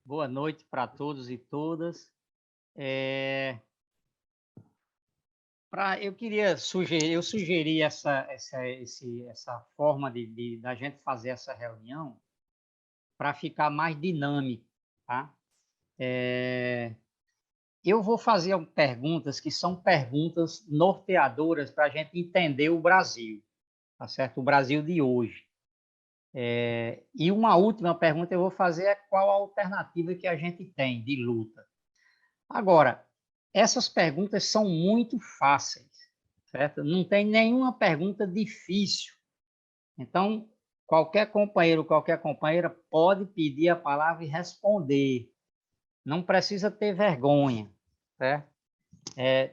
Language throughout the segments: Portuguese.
Boa noite para todos e todas. Eu queria sugerir essa forma da gente fazer essa reunião para ficar mais dinâmico, tá? Eu vou fazer perguntas que são perguntas norteadoras para a gente entender o Brasil, tá certo? O Brasil de hoje. E uma última pergunta eu vou fazer é qual a alternativa que a gente tem de luta. Agora, essas perguntas são muito fáceis, certo? Não tem nenhuma pergunta difícil. Então, qualquer companheiro, qualquer companheira pode pedir a palavra e responder. Não precisa ter vergonha, certo?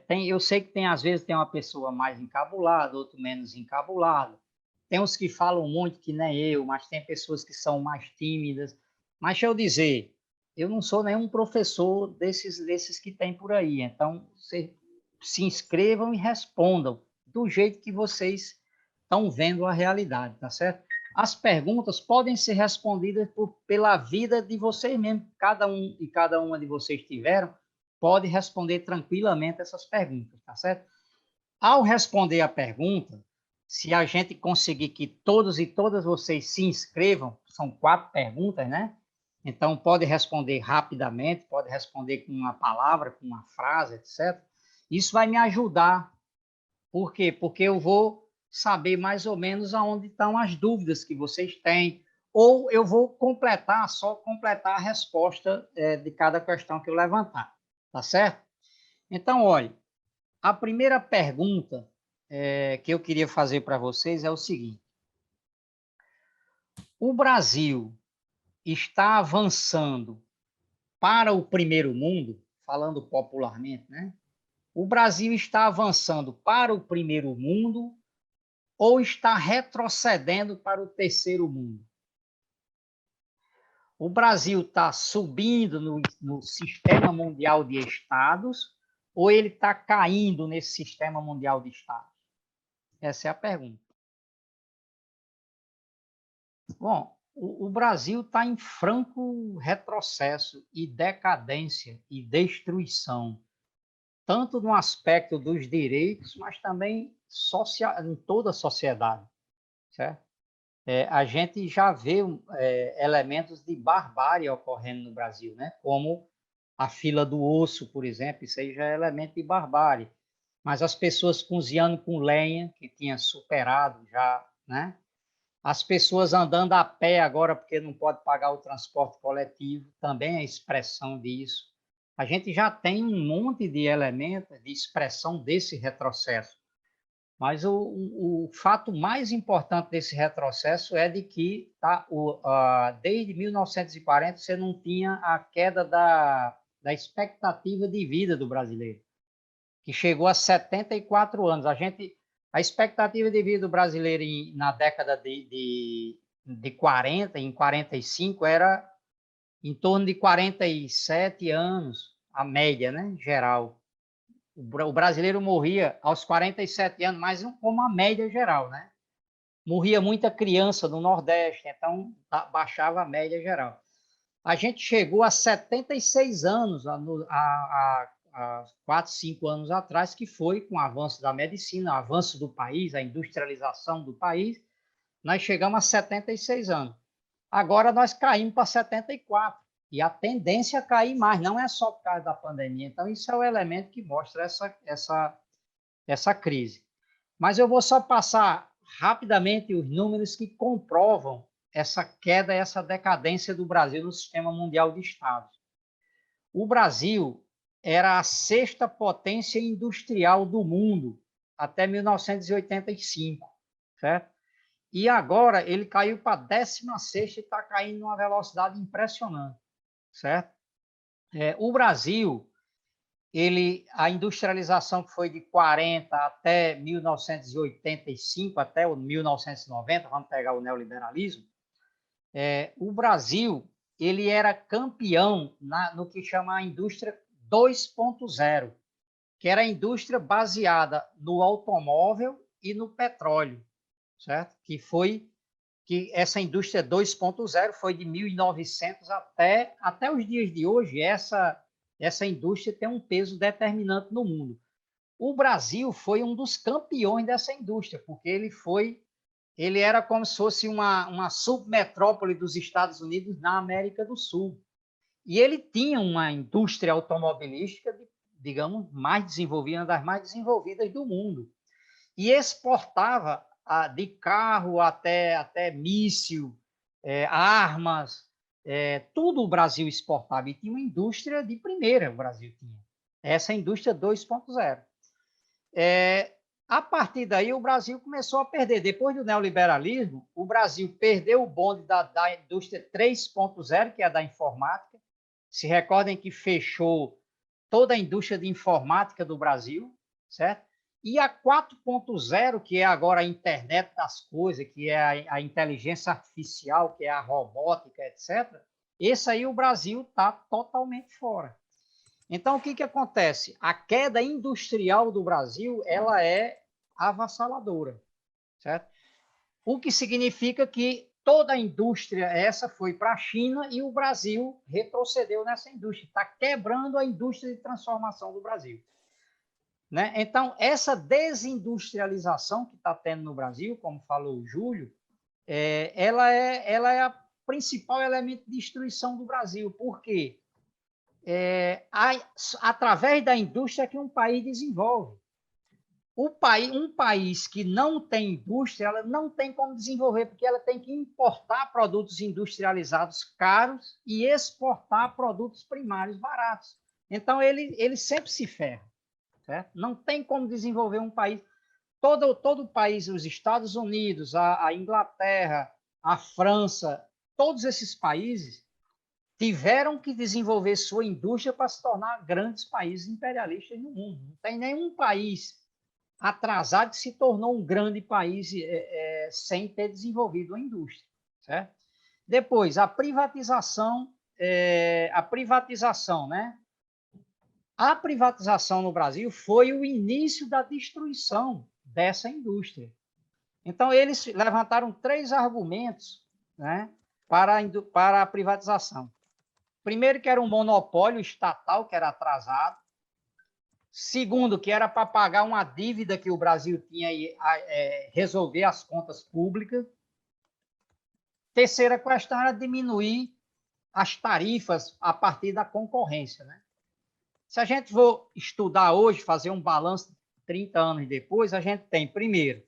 Eu sei que às vezes tem uma pessoa mais encabulada, outro menos encabulado. Tem uns que falam muito, que nem eu, mas tem pessoas que são mais tímidas. Mas deixa eu dizer, eu não sou nenhum professor desses que tem por aí. Então, vocês se inscrevam e respondam do jeito que vocês estão vendo a realidade, tá certo? As perguntas podem ser respondidas pela vida de vocês mesmos. Cada um e cada uma de vocês tiveram, pode responder tranquilamente essas perguntas, tá certo? Ao responder a pergunta, se a gente conseguir que todos e todas vocês se inscrevam, são 4 perguntas, né? Então, pode responder rapidamente, pode responder com uma palavra, com uma frase, etc. Isso vai me ajudar. Por quê? Porque eu vou saber mais ou menos aonde estão as dúvidas que vocês têm, ou eu vou só completar a resposta de cada questão que eu levantar, tá certo? Então, olha, a primeira pergunta que eu queria fazer para vocês é o seguinte: o Brasil está avançando para o primeiro mundo, falando popularmente, né? O Brasil está avançando para o primeiro mundo ou está retrocedendo para o terceiro mundo? O Brasil está subindo no sistema mundial de estados ou ele está caindo nesse sistema mundial de estados? Essa é a pergunta. Bom, o Brasil está em franco retrocesso e decadência e destruição, tanto no aspecto dos direitos, mas também em toda a sociedade, certo? A gente já vê elementos de barbárie ocorrendo no Brasil, né? Como a fila do osso, por exemplo, isso aí já é elemento de barbárie. Mas as pessoas cozinhando com lenha, que tinha superado já, né? As pessoas andando a pé agora porque não pode pagar o transporte coletivo, também é expressão disso. A gente já tem um monte de elementos de expressão desse retrocesso. Mas o fato mais importante desse retrocesso é de que desde 1940 você não tinha a queda da expectativa de vida do brasileiro, que chegou a 74 anos. A expectativa de vida do brasileiro na década de 40, em 45, era em torno de 47 anos, a média, né, geral. O brasileiro morria aos 47 anos, mas como a média geral, né? Morria muita criança no Nordeste, então baixava a média geral. A gente chegou a 76 anos, há 4, 5 anos atrás, que foi com o avanço da medicina, o avanço do país, a industrialização do país, nós chegamos a 76 anos. Agora nós caímos para 74, e a tendência é cair mais, não é só por causa da pandemia. Então, isso é o elemento que mostra essa crise. Mas eu vou só passar rapidamente os números que comprovam essa queda, essa decadência do Brasil no sistema mundial de estados. O Brasil era a 6ª potência industrial do mundo até 1985, certo? E agora ele caiu para a 16ª e está caindo numa velocidade impressionante, certo? O Brasil, a industrialização que foi de 40 até 1985, até 1990, vamos pegar o neoliberalismo, o Brasil ele era campeão no que chama a indústria 2.0, que era a indústria baseada no automóvel e no petróleo, certo? que essa indústria 2.0 foi de 1900 até os dias de hoje, essa indústria tem um peso determinante no mundo. O Brasil foi um dos campeões dessa indústria, porque ele era como se fosse uma submetrópole dos Estados Unidos na América do Sul. E ele tinha uma indústria automobilística, digamos, mais desenvolvida, uma das mais desenvolvidas do mundo. E exportava de carro até míssil, armas, tudo o Brasil exportava. E tinha uma indústria de primeira, o Brasil tinha. Essa indústria 2.0. A partir daí, o Brasil começou a perder. Depois do neoliberalismo, o Brasil perdeu o bonde da indústria 3.0, que é a da informática. Se recordem que fechou toda a indústria de informática do Brasil, certo? E a 4.0, que é agora a internet das coisas, que é a inteligência artificial, que é a robótica, etc., esse aí o Brasil está totalmente fora. Então, o que acontece? A queda industrial do Brasil ela é avassaladora, certo? O que significa que toda a indústria essa foi para a China e o Brasil retrocedeu nessa indústria. Está quebrando a indústria de transformação do Brasil. Né? Então, essa desindustrialização que está tendo no Brasil, como falou o Júlio, ela é a principal elemento de destruição do Brasil. Por quê? Através da indústria que um país desenvolve. Um país que não tem indústria, ela não tem como desenvolver, porque ela tem que importar produtos industrializados caros e exportar produtos primários baratos. Então, ele sempre se ferra. Certo? Não tem como desenvolver um país. Todo o país, os Estados Unidos, a Inglaterra, a França, todos esses países tiveram que desenvolver sua indústria para se tornar grandes países imperialistas no mundo. Não tem nenhum país atrasado que se tornou um grande país sem ter desenvolvido a indústria. Certo? Depois, a privatização, né? A privatização no Brasil foi o início da destruição dessa indústria. Então, eles levantaram 3 argumentos, né, para a privatização. Primeiro, que era um monopólio estatal, que era atrasado. Segundo, que era para pagar uma dívida que o Brasil tinha e resolver as contas públicas. Terceira questão era diminuir as tarifas a partir da concorrência, né? Se a gente for estudar hoje, fazer um balanço 30 anos depois, a gente tem, primeiro,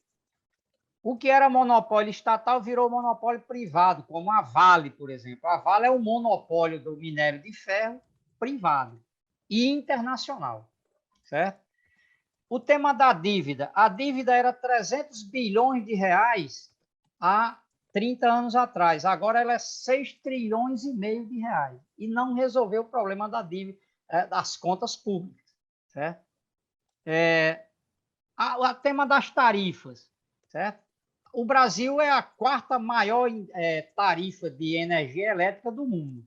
o que era monopólio estatal virou monopólio privado, como a Vale, por exemplo. A Vale é o monopólio do minério de ferro privado e internacional, certo? O tema da dívida. A dívida era 300 bilhões de reais há 30 anos atrás. Agora ela é 6 trilhões e meio de reais. E não resolveu o problema da dívida, das contas públicas. Certo? O tema das tarifas. Certo? O Brasil é a 4ª maior tarifa de energia elétrica do mundo.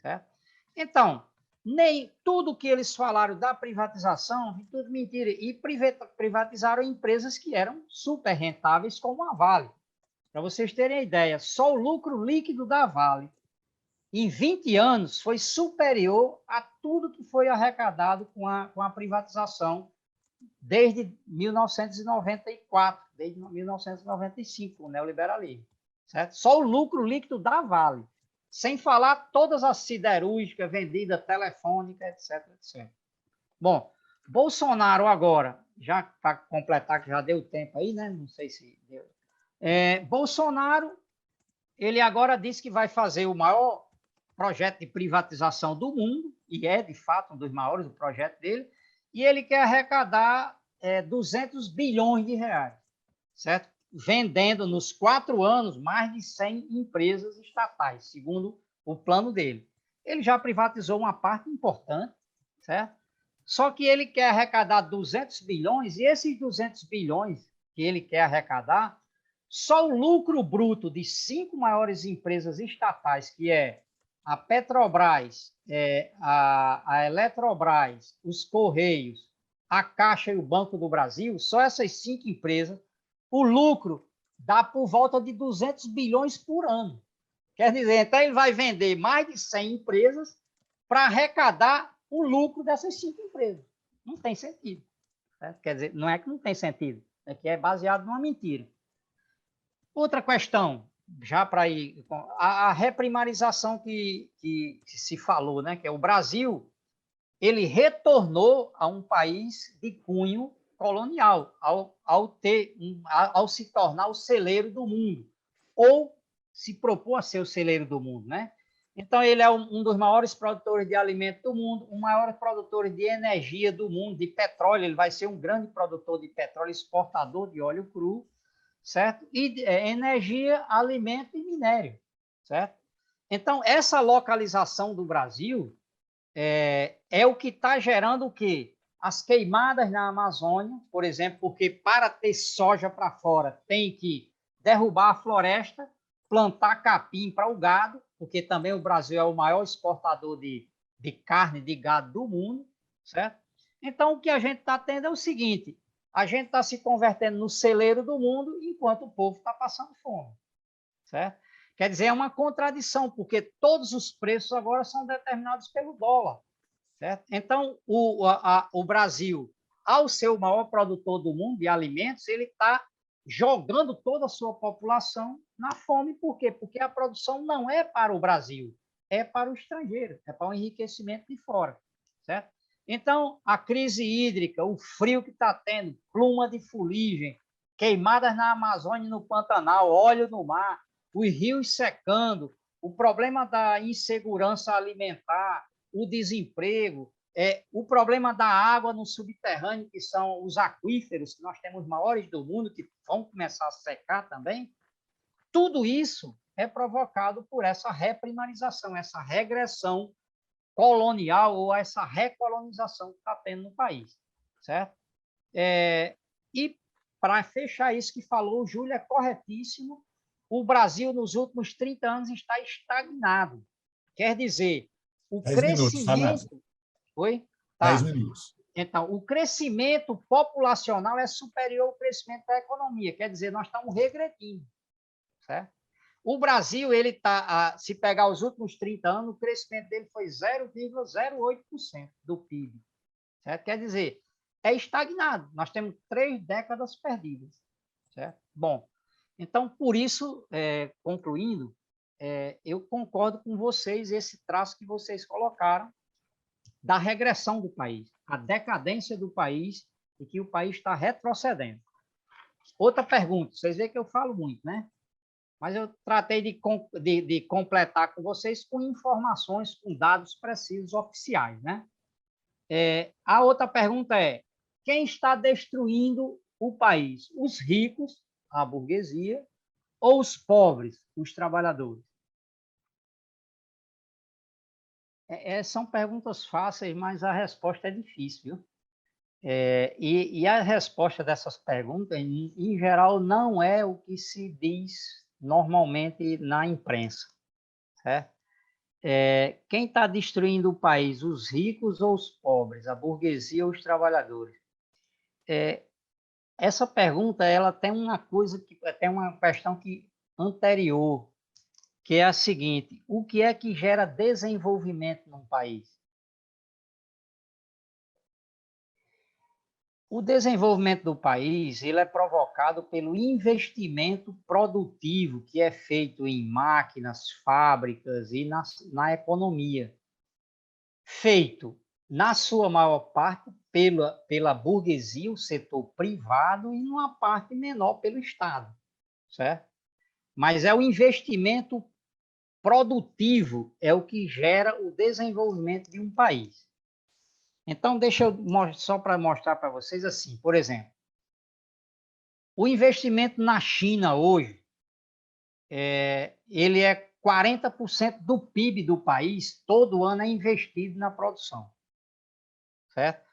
Certo? Então, nem tudo que eles falaram da privatização, tudo mentira, e privatizaram empresas que eram super rentáveis, como a Vale. Para vocês terem a ideia, só o lucro líquido da Vale em 20 anos, foi superior a tudo que foi arrecadado com a privatização desde 1994, desde 1995, o neoliberalismo. Certo? Só o lucro líquido da Vale, sem falar todas as siderúrgicas vendidas, telefônica, etc, etc. Bom, Bolsonaro agora, já para completar, que já deu tempo aí, né? Não sei se deu. Bolsonaro, ele agora disse que vai fazer o maior projeto de privatização do mundo, e é, de fato, um dos maiores, o projeto dele, e ele quer arrecadar 200 bilhões de reais, certo? Vendendo nos 4 anos mais de 100 empresas estatais, segundo o plano dele. Ele já privatizou uma parte importante, certo? Só que ele quer arrecadar 200 bilhões, e esses 200 bilhões que ele quer arrecadar, só o lucro bruto de 5 maiores empresas estatais, que é a Petrobras, a Eletrobras, os Correios, a Caixa e o Banco do Brasil, só essas 5 empresas, o lucro dá por volta de 200 bilhões por ano. Quer dizer, então ele vai vender mais de 100 empresas para arrecadar o lucro dessas 5 empresas. Não tem sentido. Certo? Quer dizer, não é que não tem sentido, é que é baseado numa mentira. Outra questão, já para ir, a reprimarização que se falou, né, que é o Brasil, ele retornou a um país de cunho colonial, ao se tornar o celeiro do mundo, ou se propor a ser o celeiro do mundo, né? Então, ele é um dos maiores produtores de alimentos do mundo, um maior produtor de energia do mundo, de petróleo. Ele vai ser um grande produtor de petróleo, exportador de óleo cru, certo? E energia, alimento e minério, certo? Então, essa localização do Brasil é o que está gerando o quê? As queimadas na Amazônia, por exemplo, porque para ter soja para fora tem que derrubar a floresta, plantar capim para o gado, porque também o Brasil é o maior exportador de carne de gado do mundo, certo? Então, o que a gente está tendo é o seguinte, a gente está se convertendo no celeiro do mundo enquanto o povo está passando fome, certo? Quer dizer, é uma contradição, porque todos os preços agora são determinados pelo dólar, certo? Então, o Brasil, ao ser o maior produtor do mundo de alimentos, ele está jogando toda a sua população na fome. Por quê? Porque a produção não é para o Brasil, é para o estrangeiro, é para o enriquecimento de fora, certo? Então, a crise hídrica, o frio que está tendo, pluma de fuligem, queimadas na Amazônia e no Pantanal, óleo no mar, os rios secando, o problema da insegurança alimentar, o desemprego, o problema da água no subterrâneo, que são os aquíferos, que nós temos maiores do mundo, que vão começar a secar também, tudo isso é provocado por essa reprimarização, essa regressão colonial ou essa recolonização que está tendo no país, certo? E para fechar isso que falou, o Júlio é corretíssimo, o Brasil nos últimos 30 anos está estagnado. Quer dizer, o 10 minutos, tá, Nelson? crescimento... Oi? 10 Tá. minutos. Então, o crescimento populacional é superior ao crescimento da economia, quer dizer, nós estamos regredindo, certo? O Brasil, ele tá, se pegar os últimos 30 anos, o crescimento dele foi 0,08% do PIB, certo? Quer dizer, é estagnado, nós temos 3 décadas perdidas, certo? Bom, então, por isso, concluindo, eu concordo com vocês, esse traço que vocês colocaram, da regressão do país, a decadência do país e que o país está retrocedendo. Outra pergunta, vocês veem que eu falo muito, né? Mas eu tratei de completar com vocês com informações, com dados precisos oficiais, né? A outra pergunta é, quem está destruindo o país? Os ricos, a burguesia, ou os pobres, os trabalhadores? São perguntas fáceis, mas a resposta é difícil, viu? E a resposta dessas perguntas, em geral, não é o que se diz normalmente na imprensa, certo? Quem está destruindo o país, os ricos ou os pobres, a burguesia ou os trabalhadores? Essa pergunta ela tem uma coisa que tem uma questão anterior, que é a seguinte: o que é que gera desenvolvimento num país? O desenvolvimento do país ele é provocado pelo investimento produtivo que é feito em máquinas, fábricas e na economia. Feito, na sua maior parte, pela burguesia, o setor privado, e numa parte menor pelo Estado, certo? Mas é o investimento produtivo é o que gera o desenvolvimento de um país. Então, deixa eu só para mostrar para vocês assim, por exemplo, o investimento na China hoje, ele é 40% do PIB do país, todo ano é investido na produção, certo?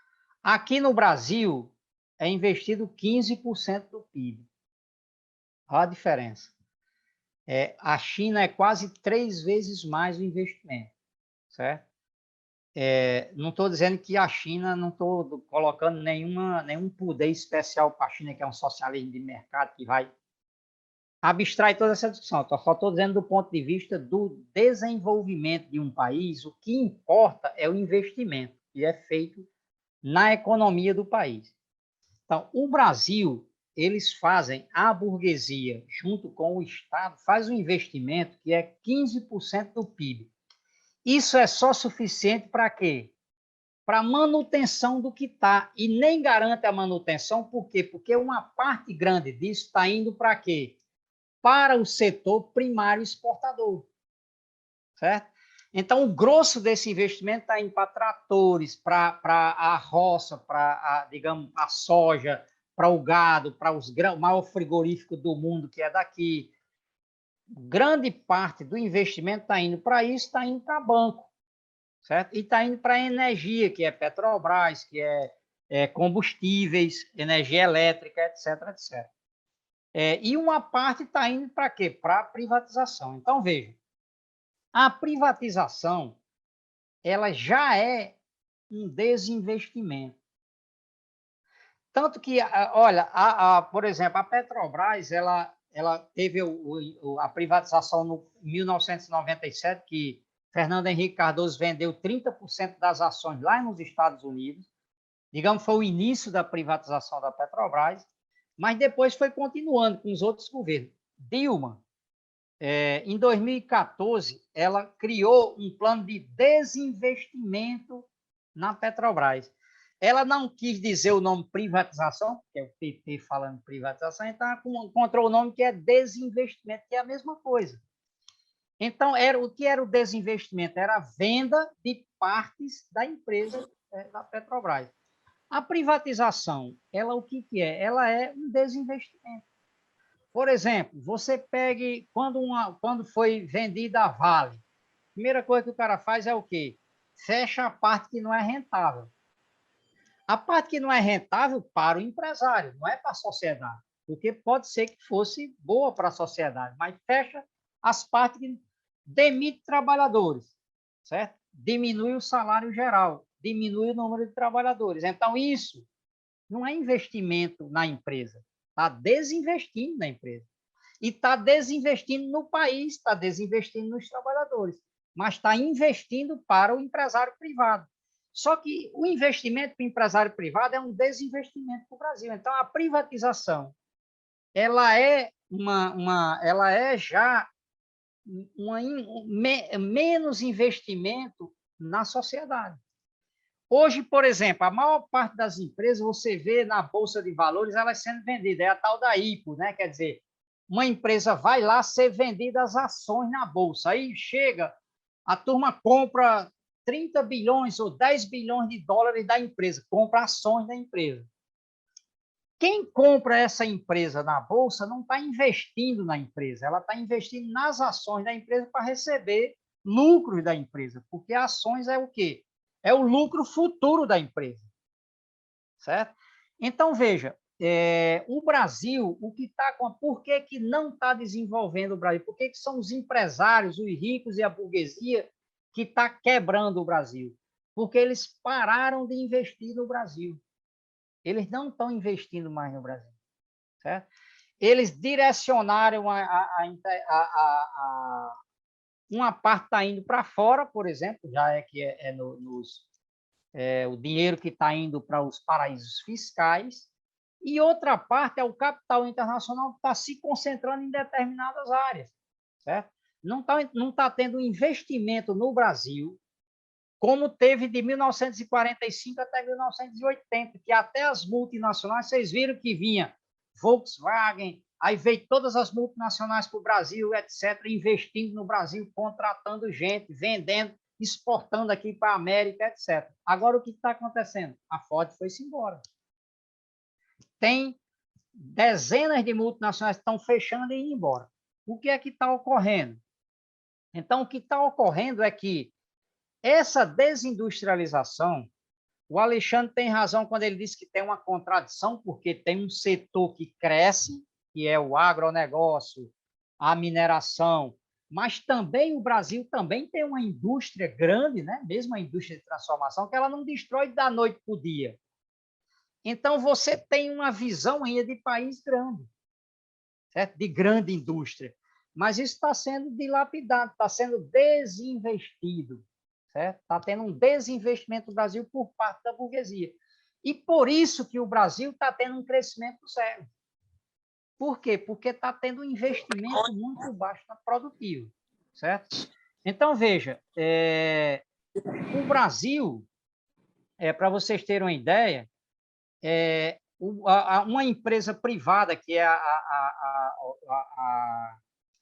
Aqui no Brasil, é investido 15% do PIB. Olha a diferença. A China é quase 3 vezes mais o investimento, certo? Não estou dizendo que a China, não estou colocando nenhum poder especial para a China, que é um socialismo de mercado que vai abstrai toda essa discussão. Eu só estou dizendo do ponto de vista do desenvolvimento de um país, o que importa é o investimento que é feito na economia do país. Então, o Brasil, eles fazem, a burguesia, junto com o Estado, faz um investimento que é 15% do PIB. Isso é só suficiente para quê? Para manutenção do que está. E nem garante a manutenção, por quê? Porque uma parte grande disso está indo para quê? Para o setor primário exportador, certo? Então, o grosso desse investimento está indo para tratores, para a roça, para, digamos, a soja, para o gado, para os grãos, o maior frigorífico do mundo que é daqui. Grande parte do investimento está indo para isso, está indo para banco, certo? E está indo para a energia, que é Petrobras, que é combustíveis, energia elétrica, etc, etc. E uma parte está indo para quê? Para a privatização. Então, veja, a privatização ela já é um desinvestimento. Tanto que, olha, por exemplo, a Petrobras, ela teve a privatização em 1997, que Fernando Henrique Cardoso vendeu 30% das ações lá nos Estados Unidos. Digamos, foi o início da privatização da Petrobras, mas depois foi continuando com os outros governos. Dilma, em 2014, ela criou um plano de desinvestimento na Petrobras. Ela não quis dizer o nome privatização, que é o PT falando privatização, então encontrou o nome que é desinvestimento, que é a mesma coisa. Então, o que era o desinvestimento? Era a venda de partes da empresa da Petrobras. A privatização, ela o que é? Ela é um desinvestimento. Por exemplo, você pegue quando foi vendida a Vale, a primeira coisa que o cara faz é o quê? Fecha a parte que não é rentável. A parte que não é rentável para o empresário, não é para a sociedade, porque pode ser que fosse boa para a sociedade, mas fecha as partes que demite trabalhadores, certo? Diminui o salário geral, diminui o número de trabalhadores. Então, isso não é investimento na empresa, está desinvestindo na empresa. E está desinvestindo no país, está desinvestindo nos trabalhadores, mas está investindo para o empresário privado. Só que o investimento para o empresário privado é um desinvestimento para o Brasil. Então, a privatização ela ela é já menos investimento na sociedade. Hoje, por exemplo, a maior parte das empresas você vê na Bolsa de Valores elas sendo vendidas, é a tal da IPO, né? Quer dizer, uma empresa vai lá ser vendida as ações na Bolsa, aí chega, a turma compra 30 bilhões ou 10 bilhões de dólares da empresa, compra ações da empresa. Quem compra essa empresa na Bolsa não está investindo na empresa, ela está investindo nas ações da empresa para receber lucros da empresa, porque ações é o quê? É o lucro futuro da empresa, certo? Então, veja, o Brasil, o que está com... Por que não está desenvolvendo o Brasil? Por que são os empresários, os ricos e a burguesia que está quebrando o Brasil? Porque eles pararam de investir no Brasil. Eles não estão investindo mais no Brasil, certo? Eles direcionaram uma parte está indo para fora, por exemplo, já é que o dinheiro que está indo para os paraísos fiscais, e outra parte é o capital internacional que está se concentrando em determinadas áreas, certo? Não tá tendo investimento no Brasil como teve de 1945 até 1980, que até as multinacionais, vocês viram que vinha Volkswagen, aí veio todas as multinacionais para o Brasil, etc., investindo no Brasil, contratando gente, vendendo, exportando aqui para a América, etc. Agora, o que está acontecendo? A Ford foi-se embora. Tem dezenas de multinacionais que estão fechando e indo embora. O que é que está ocorrendo? Então, o que está ocorrendo é que essa desindustrialização, o Alexandre tem razão quando ele diz que tem uma contradição, porque tem um setor que cresce, que é o agronegócio, a mineração, mas também o Brasil também tem uma indústria grande, né? Mesmo a indústria de transformação, que ela não destrói da noite para o dia. Então, você tem uma visão ainda de país grande, certo? De grande indústria. Mas isso está sendo dilapidado, está sendo desinvestido, certo? Está tendo um desinvestimento no Brasil por parte da burguesia. E por isso que o Brasil está tendo um crescimento zero. Por quê? Porque está tendo um investimento muito baixo na produtivo, certo? Então, veja, o Brasil, para vocês terem uma ideia, uma empresa privada, que é a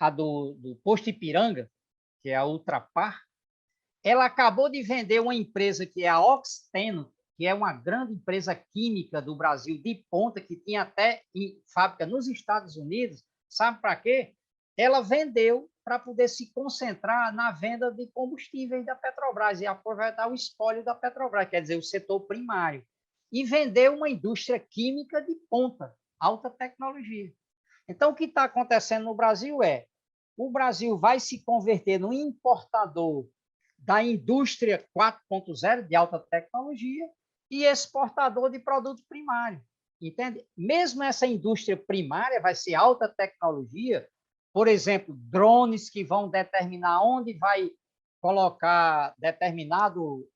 do Posto Ipiranga, que é a Ultrapar, ela acabou de vender uma empresa que é a Oxiteno, que é uma grande empresa química do Brasil de ponta, que tinha até fábrica nos Estados Unidos. Sabe para quê? Ela vendeu para poder se concentrar na venda de combustíveis da Petrobras e aproveitar o espólio da Petrobras, quer dizer, o setor primário. E vendeu uma indústria química de ponta, alta tecnologia. Então, o que está acontecendo no Brasil o Brasil vai se converter no importador da indústria 4.0 de alta tecnologia e exportador de produto primário, entende? Mesmo essa indústria primária vai ser alta tecnologia, por exemplo, drones que vão determinar onde vai colocar determinado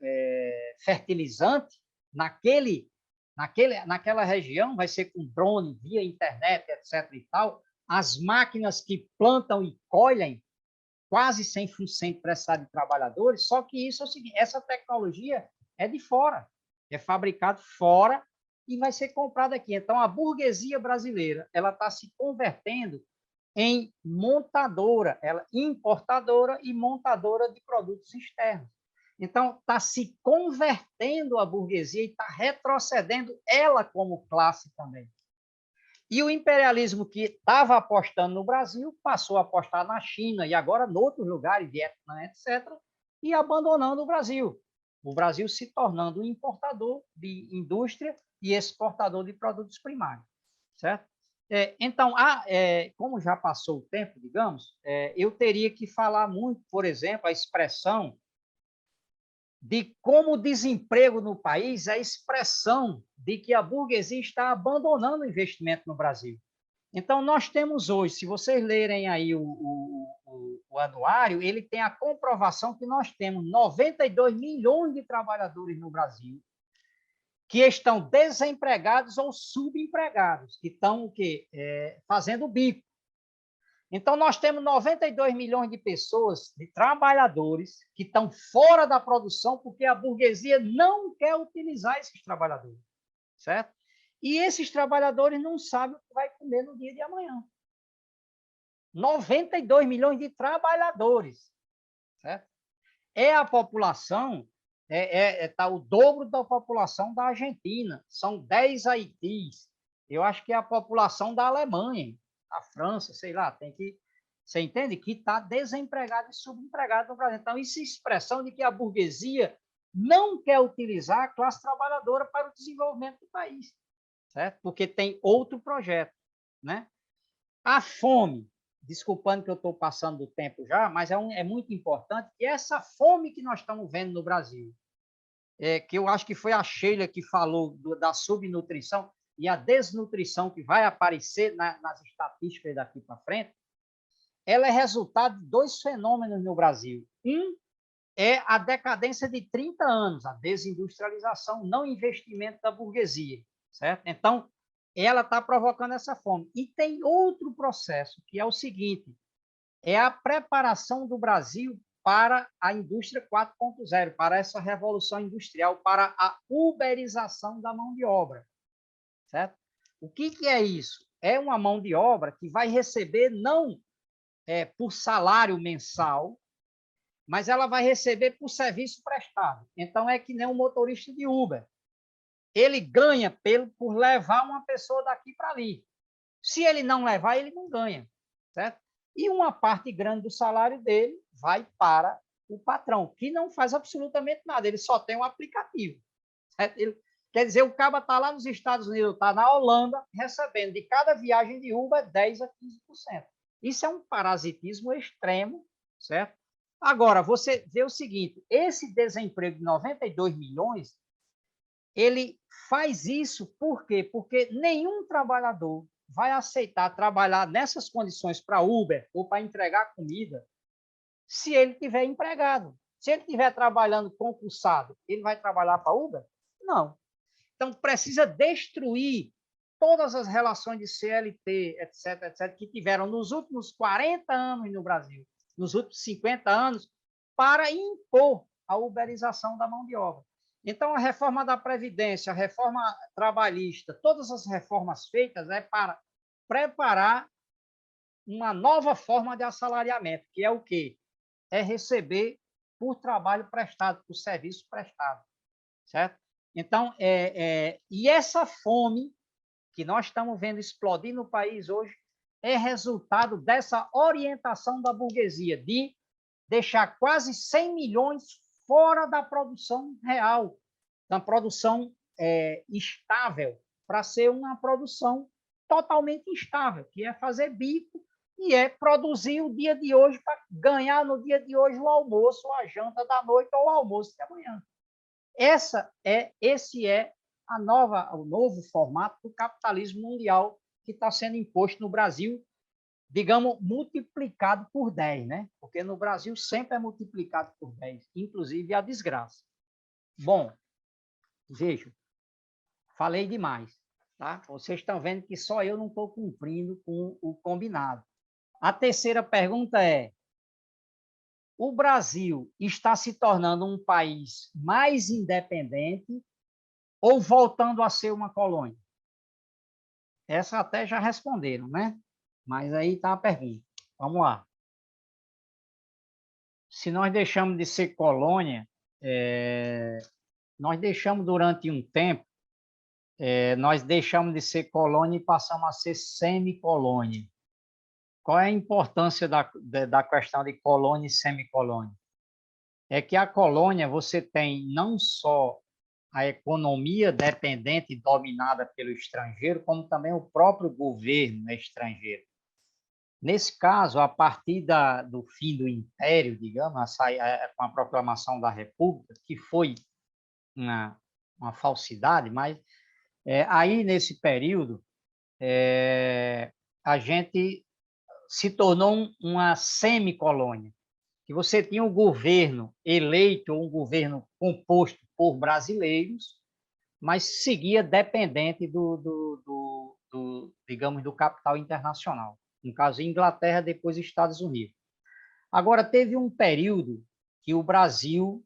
fertilizante naquela região, vai ser com drone, via internet, etc. e tal. As máquinas que plantam e colhem, quase 100% prestado de trabalhadores, só que isso é o seguinte, essa tecnologia é de fora, é fabricado fora e vai ser comprado aqui. Então, a burguesia brasileira, ela está se convertendo em montadora, importadora e montadora de produtos externos. Então, está se convertendo a burguesia e está retrocedendo ela como classe também. E o imperialismo que estava apostando no Brasil passou a apostar na China e agora em outros lugares, Vietnã, etc., e abandonando o Brasil. O Brasil se tornando um importador de indústria e exportador de produtos primários, certo? Então, como já passou o tempo, digamos, eu teria que falar muito, por exemplo, a expressão de como o desemprego no país é a expressão de que a burguesia está abandonando o investimento no Brasil. Então, nós temos hoje, se vocês lerem aí o anuário, ele tem a comprovação que nós temos 92 milhões de trabalhadores no Brasil que estão desempregados ou subempregados, que estão o quê? Fazendo bico. Então, nós temos 92 milhões de pessoas, de trabalhadores, que estão fora da produção porque a burguesia não quer utilizar esses trabalhadores, certo? E esses trabalhadores não sabem o que vai comer no dia de amanhã. 92 milhões de trabalhadores, certo? É a população, tá o dobro da população da Argentina, são 10 Haitis. Eu acho que é a população da Alemanha, a França, sei lá, você entende? Que está desempregado e subempregado no Brasil. Então, isso é expressão de que a burguesia não quer utilizar a classe trabalhadora para o desenvolvimento do país, certo? Porque tem outro projeto, né? A fome, desculpando que eu estou passando do tempo já, mas é muito importante, que essa fome que nós estamos vendo no Brasil, que eu acho que foi a Sheila que falou da subnutrição, e a desnutrição que vai aparecer nas estatísticas daqui para frente, ela é resultado de dois fenômenos no Brasil. Um é a decadência de 30 anos, a desindustrialização, não investimento da burguesia, certo? Então, ela está provocando essa fome. E tem outro processo, que é o seguinte, é a preparação do Brasil para a indústria 4.0, para essa revolução industrial, para a uberização da mão de obra, certo? O que é isso? É uma mão de obra que vai receber não por salário mensal, mas ela vai receber por serviço prestado. Então, é que nem um motorista de Uber. Ele ganha por levar uma pessoa daqui para ali. Se ele não levar, ele não ganha, certo? E uma parte grande do salário dele vai para o patrão, que não faz absolutamente nada, ele só tem um aplicativo, certo? Quer dizer, o cara está lá nos Estados Unidos, está na Holanda, recebendo de cada viagem de Uber 10% a 15%. Isso é um parasitismo extremo, certo? Agora, você vê o seguinte, esse desemprego de 92 milhões, ele faz isso por quê? Porque nenhum trabalhador vai aceitar trabalhar nessas condições para Uber ou para entregar comida se ele tiver empregado. Se ele estiver trabalhando concursado, ele vai trabalhar para Uber? Não. Então, precisa destruir todas as relações de CLT, etc., etc., que tiveram nos últimos 40 anos no Brasil, nos últimos 50 anos, para impor a uberização da mão de obra. Então, a reforma da Previdência, a reforma trabalhista, todas as reformas feitas é para preparar uma nova forma de assalariamento, que é o quê? É receber por trabalho prestado, por serviço prestado, certo? Então, e essa fome que nós estamos vendo explodir no país hoje é resultado dessa orientação da burguesia de deixar quase 100 milhões fora da produção real, da produção estável, para ser uma produção totalmente instável, que é fazer bico e é produzir o dia de hoje para ganhar no dia de hoje o almoço, a janta da noite ou o almoço de amanhã. Esse é o novo formato do capitalismo mundial que está sendo imposto no Brasil, digamos, multiplicado por 10, né? Porque no Brasil sempre é multiplicado por 10, inclusive a desgraça. Bom, vejo, falei demais, tá? Vocês estão vendo que só eu não estou cumprindo com o combinado. A terceira pergunta é: o Brasil está se tornando um país mais independente ou voltando a ser uma colônia? Essa até já responderam, né? Mas aí está a pergunta. Vamos lá. Se nós deixamos de ser colônia, nós deixamos durante um tempo, nós deixamos de ser colônia e passamos a ser semicolônia. Qual é a importância da questão de colônia e semicolônia? É que a colônia você tem não só a economia dependente e dominada pelo estrangeiro, como também o próprio governo estrangeiro. Nesse caso, a partir do fim do Império, digamos, com a proclamação da República, que foi uma falsidade, mas aí, nesse período, a gente se tornou uma semicolônia, que você tinha um governo eleito, ou um governo composto por brasileiros, mas seguia dependente digamos, do capital internacional. No caso, Inglaterra, depois Estados Unidos. Agora, teve um período que o Brasil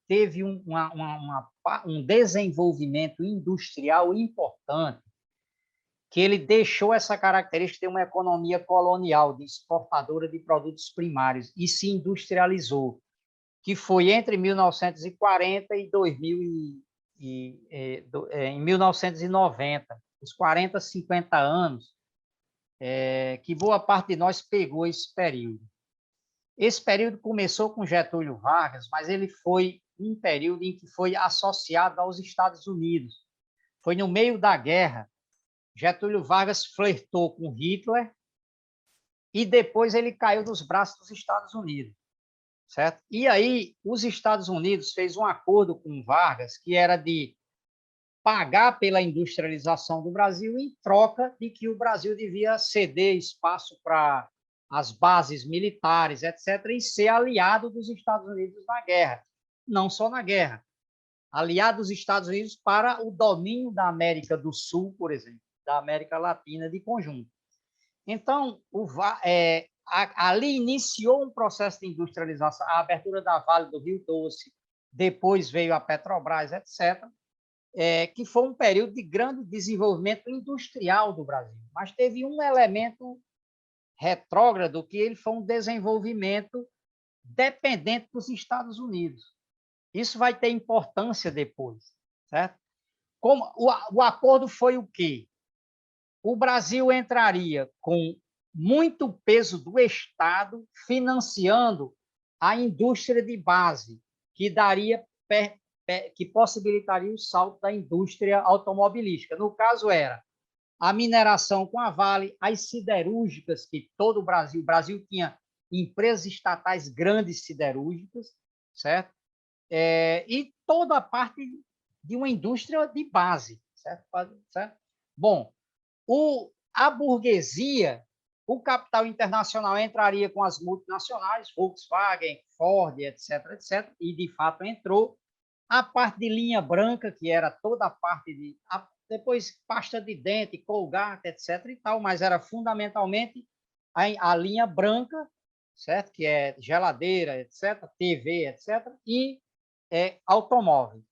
teve um desenvolvimento industrial importante, que ele deixou essa característica de uma economia colonial, de exportadora de produtos primários, e se industrializou, que foi entre 1940 e 2000 em 1990, os 40, 50 anos, que boa parte de nós pegou esse período. Esse período começou com Getúlio Vargas, mas ele foi um período em que foi associado aos Estados Unidos. Foi no meio da guerra. Getúlio Vargas flertou com Hitler e depois ele caiu nos braços dos Estados Unidos, certo? E aí os Estados Unidos fez um acordo com Vargas que era de pagar pela industrialização do Brasil em troca de que o Brasil devia ceder espaço para as bases militares, etc., e ser aliado dos Estados Unidos na guerra. Não só na guerra, aliado dos Estados Unidos para o domínio da América do Sul, por exemplo, da América Latina de conjunto. Então, ali iniciou um processo de industrialização, a abertura da Vale do Rio Doce, depois veio a Petrobras, etc., que foi um período de grande desenvolvimento industrial do Brasil. Mas teve um elemento retrógrado, que ele foi um desenvolvimento dependente dos Estados Unidos. Isso vai ter importância depois, certo? Como o acordo foi o quê? O Brasil entraria com muito peso do Estado financiando a indústria de base, que daria que possibilitaria o salto da indústria automobilística. No caso, era a mineração com a Vale, as siderúrgicas, que todo o Brasil tinha empresas estatais grandes siderúrgicas, certo? E toda a parte de uma indústria de base, certo? Bom, a burguesia, o capital internacional entraria com as multinacionais, Volkswagen, Ford, etc., etc., e de fato entrou. A parte de linha branca, que era toda a parte de. Depois pasta de dente, Colgate, etc. e tal, mas era fundamentalmente a linha branca, certo? Que é geladeira, etc., TV, etc., e automóvel.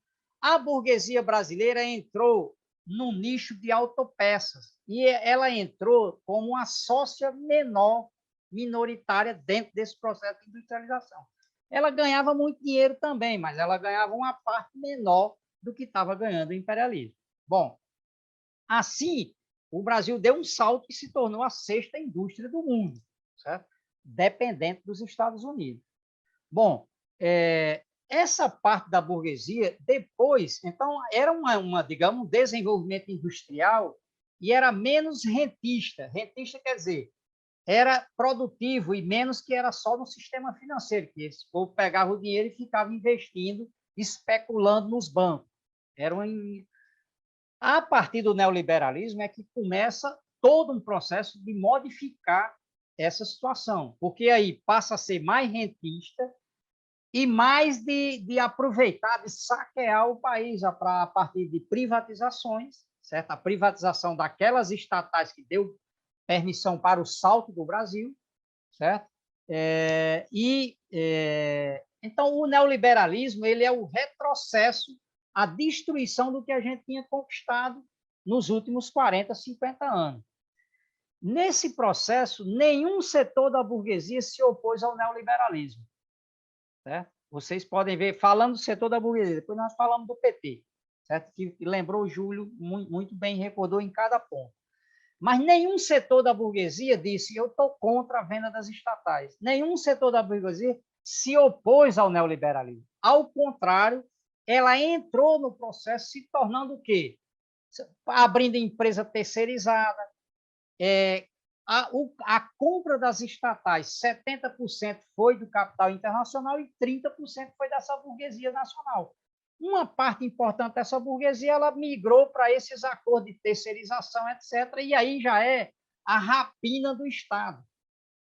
A burguesia brasileira entrou no nicho de autopeças e ela entrou como uma sócia menor, minoritária, dentro desse processo de industrialização. Ela ganhava muito dinheiro também, mas ela ganhava uma parte menor do que estava ganhando o imperialismo. Bom, assim, o Brasil deu um salto e se tornou a sexta indústria do mundo, certo? Dependente dos Estados Unidos. Bom, essa parte da burguesia, depois, então, era digamos, um desenvolvimento industrial e era menos rentista. Rentista quer dizer, era produtivo e menos que era só no sistema financeiro, que esse povo pegava o dinheiro e ficava investindo, especulando nos bancos. A partir do neoliberalismo é que começa todo um processo de modificar essa situação, porque aí passa a ser mais rentista e mais de aproveitar, de saquear o país a partir de privatizações, certo? A privatização daquelas estatais que deu permissão para o salto do Brasil, certo? Então, o neoliberalismo ele é o retrocesso, a destruição do que a gente tinha conquistado nos últimos 40, 50 anos. Nesse processo, nenhum setor da burguesia se opôs ao neoliberalismo. Certo? Vocês podem ver, falando do setor da burguesia, depois nós falamos do PT, certo? Que lembrou o Júlio muito bem, recordou em cada ponto. Mas nenhum setor da burguesia disse eu estou contra a venda das estatais. Nenhum setor da burguesia se opôs ao neoliberalismo. Ao contrário, ela entrou no processo se tornando o quê? Abrindo empresa terceirizada, a compra das estatais, 70% foi do capital internacional e 30% foi dessa burguesia nacional. Uma parte importante dessa burguesia ela migrou para esses acordos de terceirização, etc., e aí já é a rapina do Estado.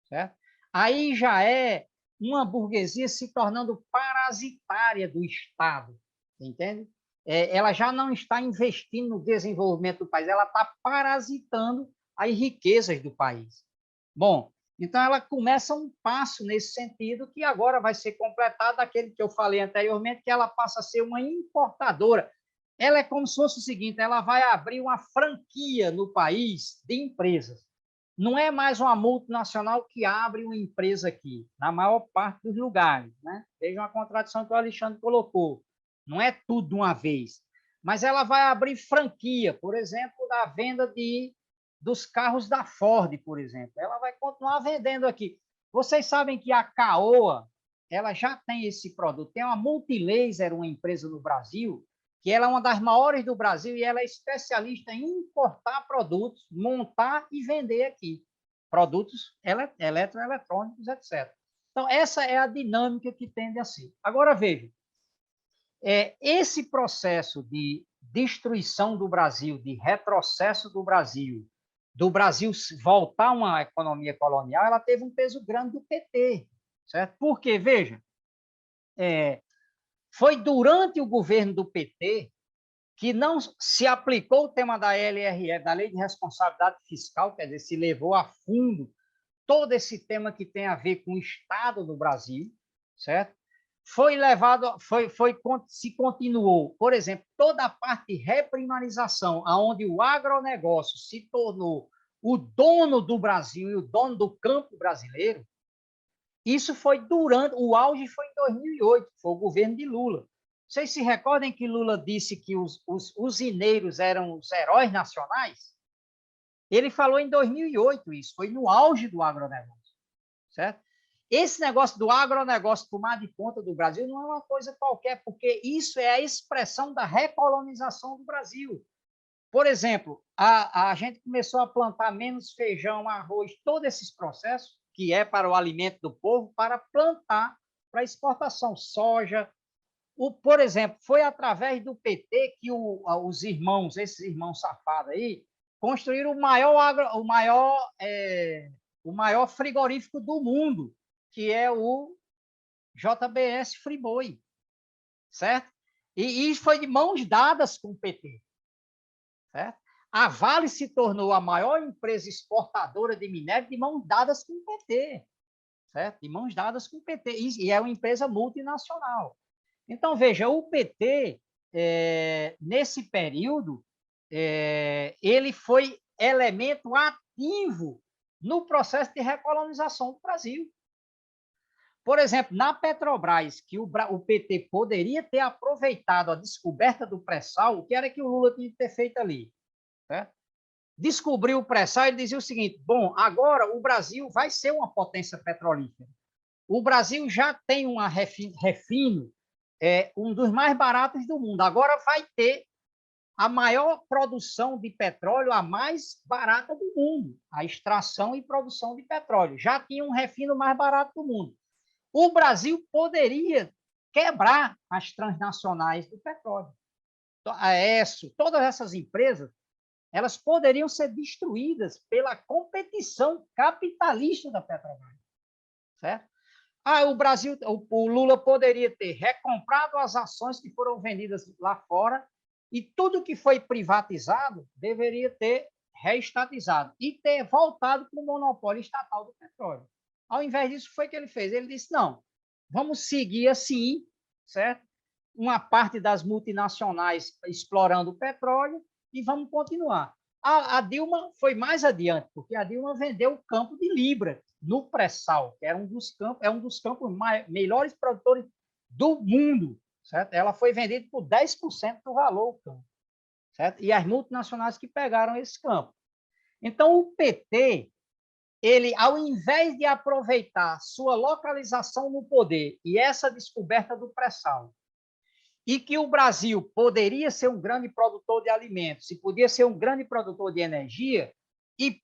Certo? Aí já é uma burguesia se tornando parasitária do Estado, entende? Ela já não está investindo no desenvolvimento do país, ela está parasitando as riquezas do país. Bom, então ela começa um passo nesse sentido que agora vai ser completado aquele que eu falei anteriormente, que ela passa a ser uma importadora. Ela é como se fosse o seguinte, ela vai abrir uma franquia no país de empresas. Não é mais uma multinacional que abre uma empresa aqui, na maior parte dos lugares. Né? Veja uma contradição que o Alexandre colocou. Não é tudo de uma vez. Mas ela vai abrir franquia, por exemplo, da venda dos carros da Ford, por exemplo. Ela vai continuar vendendo aqui. Vocês sabem que a Caoa ela já tem esse produto. Tem uma Multilaser, uma empresa no Brasil, que ela é uma das maiores do Brasil e ela é especialista em importar produtos, montar e vender aqui. Produtos eletroeletrônicos, etc. Então, essa é a dinâmica que tende a ser. Agora, veja, esse processo de destruição do Brasil, de retrocesso do Brasil voltar a uma economia colonial, ela teve um peso grande do PT, certo? Porque, veja, foi durante o governo do PT que não se aplicou o tema da LRF, da Lei de Responsabilidade Fiscal, quer dizer, se levou a fundo todo esse tema que tem a ver com o Estado do Brasil, certo? Se continuou, por exemplo, toda a parte de reprimarização, onde o agronegócio se tornou o dono do Brasil e o dono do campo brasileiro, isso foi o auge foi em 2008, foi o governo de Lula. Vocês se recordem que Lula disse que os usineiros eram os heróis nacionais? Ele falou em 2008 isso, foi no auge do agronegócio, certo? Esse negócio do agronegócio tomar de conta do Brasil não é uma coisa qualquer, porque isso é a expressão da recolonização do Brasil. Por exemplo, a gente começou a plantar menos feijão, arroz, todos esses processos, que é para o alimento do povo, para plantar para exportação, soja. Por exemplo, foi através do PT que esses irmãos safados aí, construíram o maior frigorífico do mundo, que é o JBS Friboi, certo? E isso foi de mãos dadas com o PT, certo? A Vale se tornou a maior empresa exportadora de minério de mãos dadas com o PT, certo? De mãos dadas com o PT, e é uma empresa multinacional. Então, veja, o PT, nesse período, ele foi elemento ativo no processo de recolonização do Brasil. Por exemplo, na Petrobras, que o PT poderia ter aproveitado a descoberta do pré-sal, o que era que o Lula tinha que ter feito ali? Certo? Descobriu o pré-sal, ele dizia o seguinte: bom, agora o Brasil vai ser uma potência petrolífera. O Brasil já tem uma refino, um dos mais baratos do mundo. Agora vai ter a maior produção de petróleo, a mais barata do mundo, a extração e produção de petróleo. Já tinha um refino mais barato do mundo. O Brasil poderia quebrar as transnacionais do petróleo. A ESSO, todas essas empresas, elas poderiam ser destruídas pela competição capitalista da Petrobras, certo? O Brasil, o Lula poderia ter recomprado as ações que foram vendidas lá fora e tudo que foi privatizado deveria ter reestatizado e ter voltado para o monopólio estatal do petróleo. Ao invés disso, foi o que ele fez. Ele disse, não, vamos seguir assim, certo? Uma parte das multinacionais explorando o petróleo e vamos continuar. A Dilma foi mais adiante, porque a Dilma vendeu o campo de Libra no pré-sal, que era um dos campos melhores produtores do mundo, certo? Ela foi vendida por 10% do valor do campo, certo? E as multinacionais que pegaram esse campo. Então, o PT, ele, ao invés de aproveitar sua localização no poder e essa descoberta do pré-sal, e que o Brasil poderia ser um grande produtor de alimentos, e podia ser um grande produtor de energia, e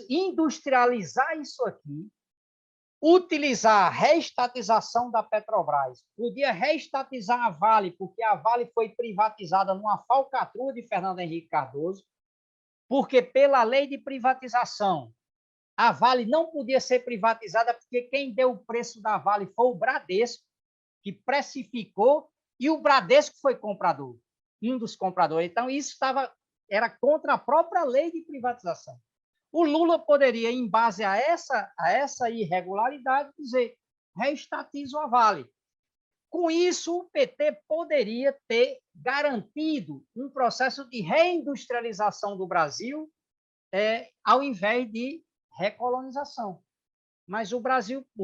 industrializar isso aqui, utilizar a reestatização da Petrobras, podia reestatizar a Vale, porque a Vale foi privatizada numa falcatrua de Fernando Henrique Cardoso, porque pela lei de privatização, a Vale não podia ser privatizada, porque quem deu o preço da Vale foi o Bradesco, que precificou, e o Bradesco foi comprador, um dos compradores. Então, isso era contra a própria lei de privatização. O Lula poderia, em base a essa irregularidade, dizer, reestatizo a Vale. Com isso, o PT poderia ter garantido um processo de reindustrialização do Brasil, ao invés de recolonização. Mas o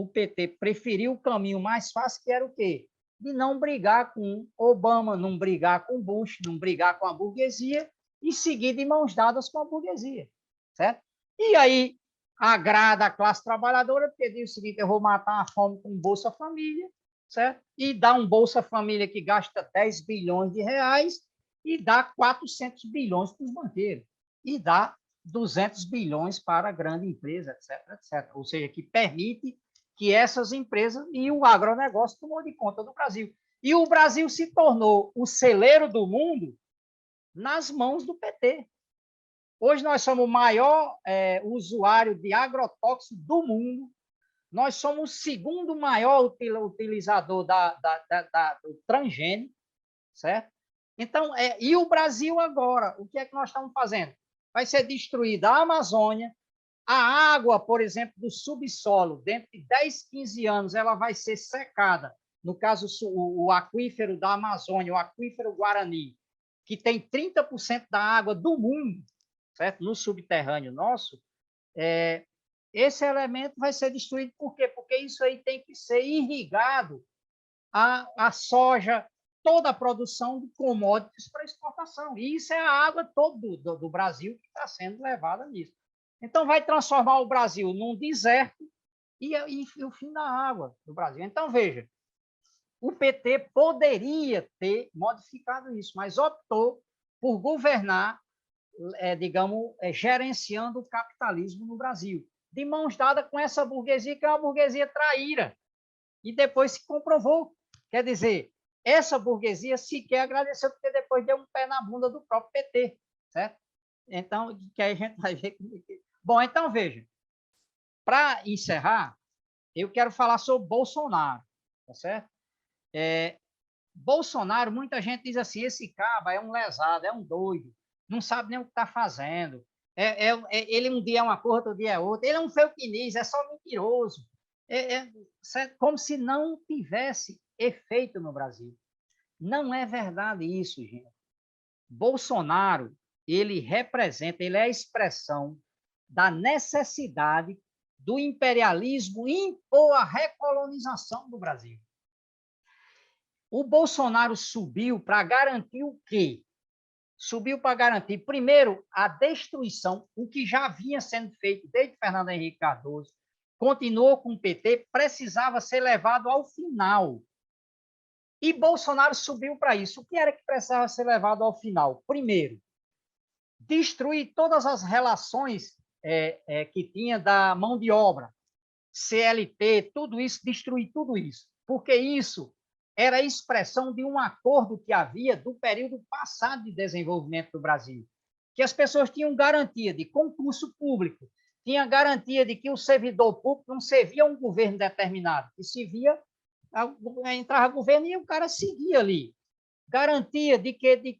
PT preferiu o caminho mais fácil, que era o quê? De não brigar com Obama, não brigar com Bush, não brigar com a burguesia e seguir de mãos dadas com a burguesia, certo? E aí agrada a classe trabalhadora, porque diz o seguinte, eu vou matar a fome com Bolsa Família, certo? E dá um Bolsa Família que gasta 10 bilhões de reais e dá 400 bilhões para os banqueiros. E dá 200 bilhões para a grande empresa, etc, etc. Ou seja, que permite que essas empresas e o agronegócio tomou de conta do Brasil. E o Brasil se tornou o celeiro do mundo nas mãos do PT. Hoje nós somos o maior usuário de agrotóxicos do mundo, nós somos o segundo maior utilizador do transgênico, certo? Então, e o Brasil agora, o que é que nós estamos fazendo? Vai ser destruída a Amazônia, a água, por exemplo, do subsolo, dentro de 10, 15 anos, ela vai ser secada. No caso, o aquífero da Amazônia, o aquífero Guarani, que tem 30% da água do mundo, certo? No subterrâneo nosso, esse elemento vai ser destruído. Por quê? Porque isso aí tem que ser irrigado a soja, toda a produção de commodities para exportação. E isso é a água toda do Brasil que está sendo levada nisso. Então, vai transformar o Brasil num deserto e o fim da água do Brasil. Então, veja, o PT poderia ter modificado isso, mas optou por governar, digamos, gerenciando o capitalismo no Brasil, de mãos dadas com essa burguesia, que é uma burguesia traíra. E depois se comprovou. Quer dizer, essa burguesia sequer agradeceu, porque depois deu um pé na bunda do próprio PT, certo? Então, que a gente vai ver. Bom, então veja, para encerrar, eu quero falar sobre Bolsonaro, tá certo? Bolsonaro, muita gente diz assim, esse caba é um lesado, é um doido, não sabe nem o que está fazendo. Ele um dia é uma coisa, outro dia é outra. Ele é um fake news, é só mentiroso. Como se não tivesse efeito no Brasil. Não é verdade isso, gente. Bolsonaro, ele representa, ele é a expressão da necessidade do imperialismo impor a recolonização do Brasil. O Bolsonaro subiu para garantir o quê? Subiu para garantir, primeiro, a destruição, o que já vinha sendo feito desde Fernando Henrique Cardoso, continuou com o PT, precisava ser levado ao final. E Bolsonaro subiu para isso. O que era que precisava ser levado ao final? Primeiro, destruir todas as relações que tinha da mão de obra, CLT, tudo isso, destruir tudo isso. Porque isso era a expressão de um acordo que havia do período passado de desenvolvimento do Brasil, que as pessoas tinham garantia de concurso público, tinha garantia de que o servidor público não servia a um governo determinado, que se via, entrava governo e o cara seguia ali. Garantia de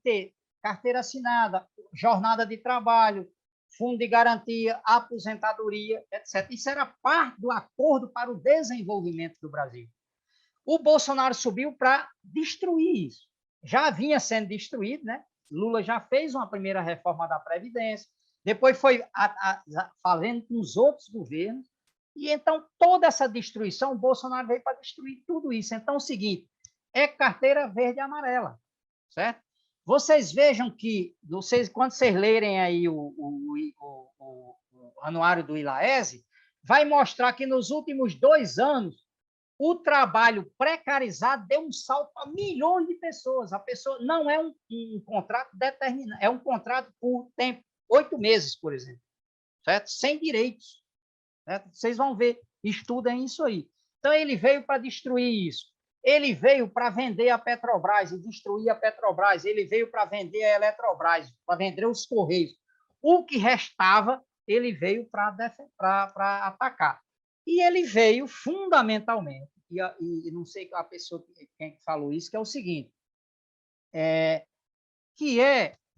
ter carteira assinada, jornada de trabalho, fundo de garantia, aposentadoria, etc. Isso era parte do acordo para o desenvolvimento do Brasil. O Bolsonaro subiu para destruir isso. Já vinha sendo destruído, né? Lula já fez uma primeira reforma da Previdência, depois foi fazendo com os outros governos, e então toda essa destruição, o Bolsonaro veio para destruir tudo isso. Então, é o seguinte, é carteira verde e amarela, certo? Vocês vejam que, quando vocês lerem aí o anuário do ILAESE, vai mostrar que nos últimos 2 anos, o trabalho precarizado deu um salto a milhões de pessoas. A pessoa não é um contrato determinado, é um contrato por tempo, 8 meses, por exemplo, certo? Sem direitos. Certo? Vocês vão ver, estudem isso aí. Então, ele veio para destruir isso. Ele veio para vender a Petrobras e destruir a Petrobras. Ele veio para vender a Eletrobras, para vender os Correios. O que restava, ele veio para atacar. E ele veio fundamentalmente, e não sei a pessoa quem falou isso, que é o seguinte,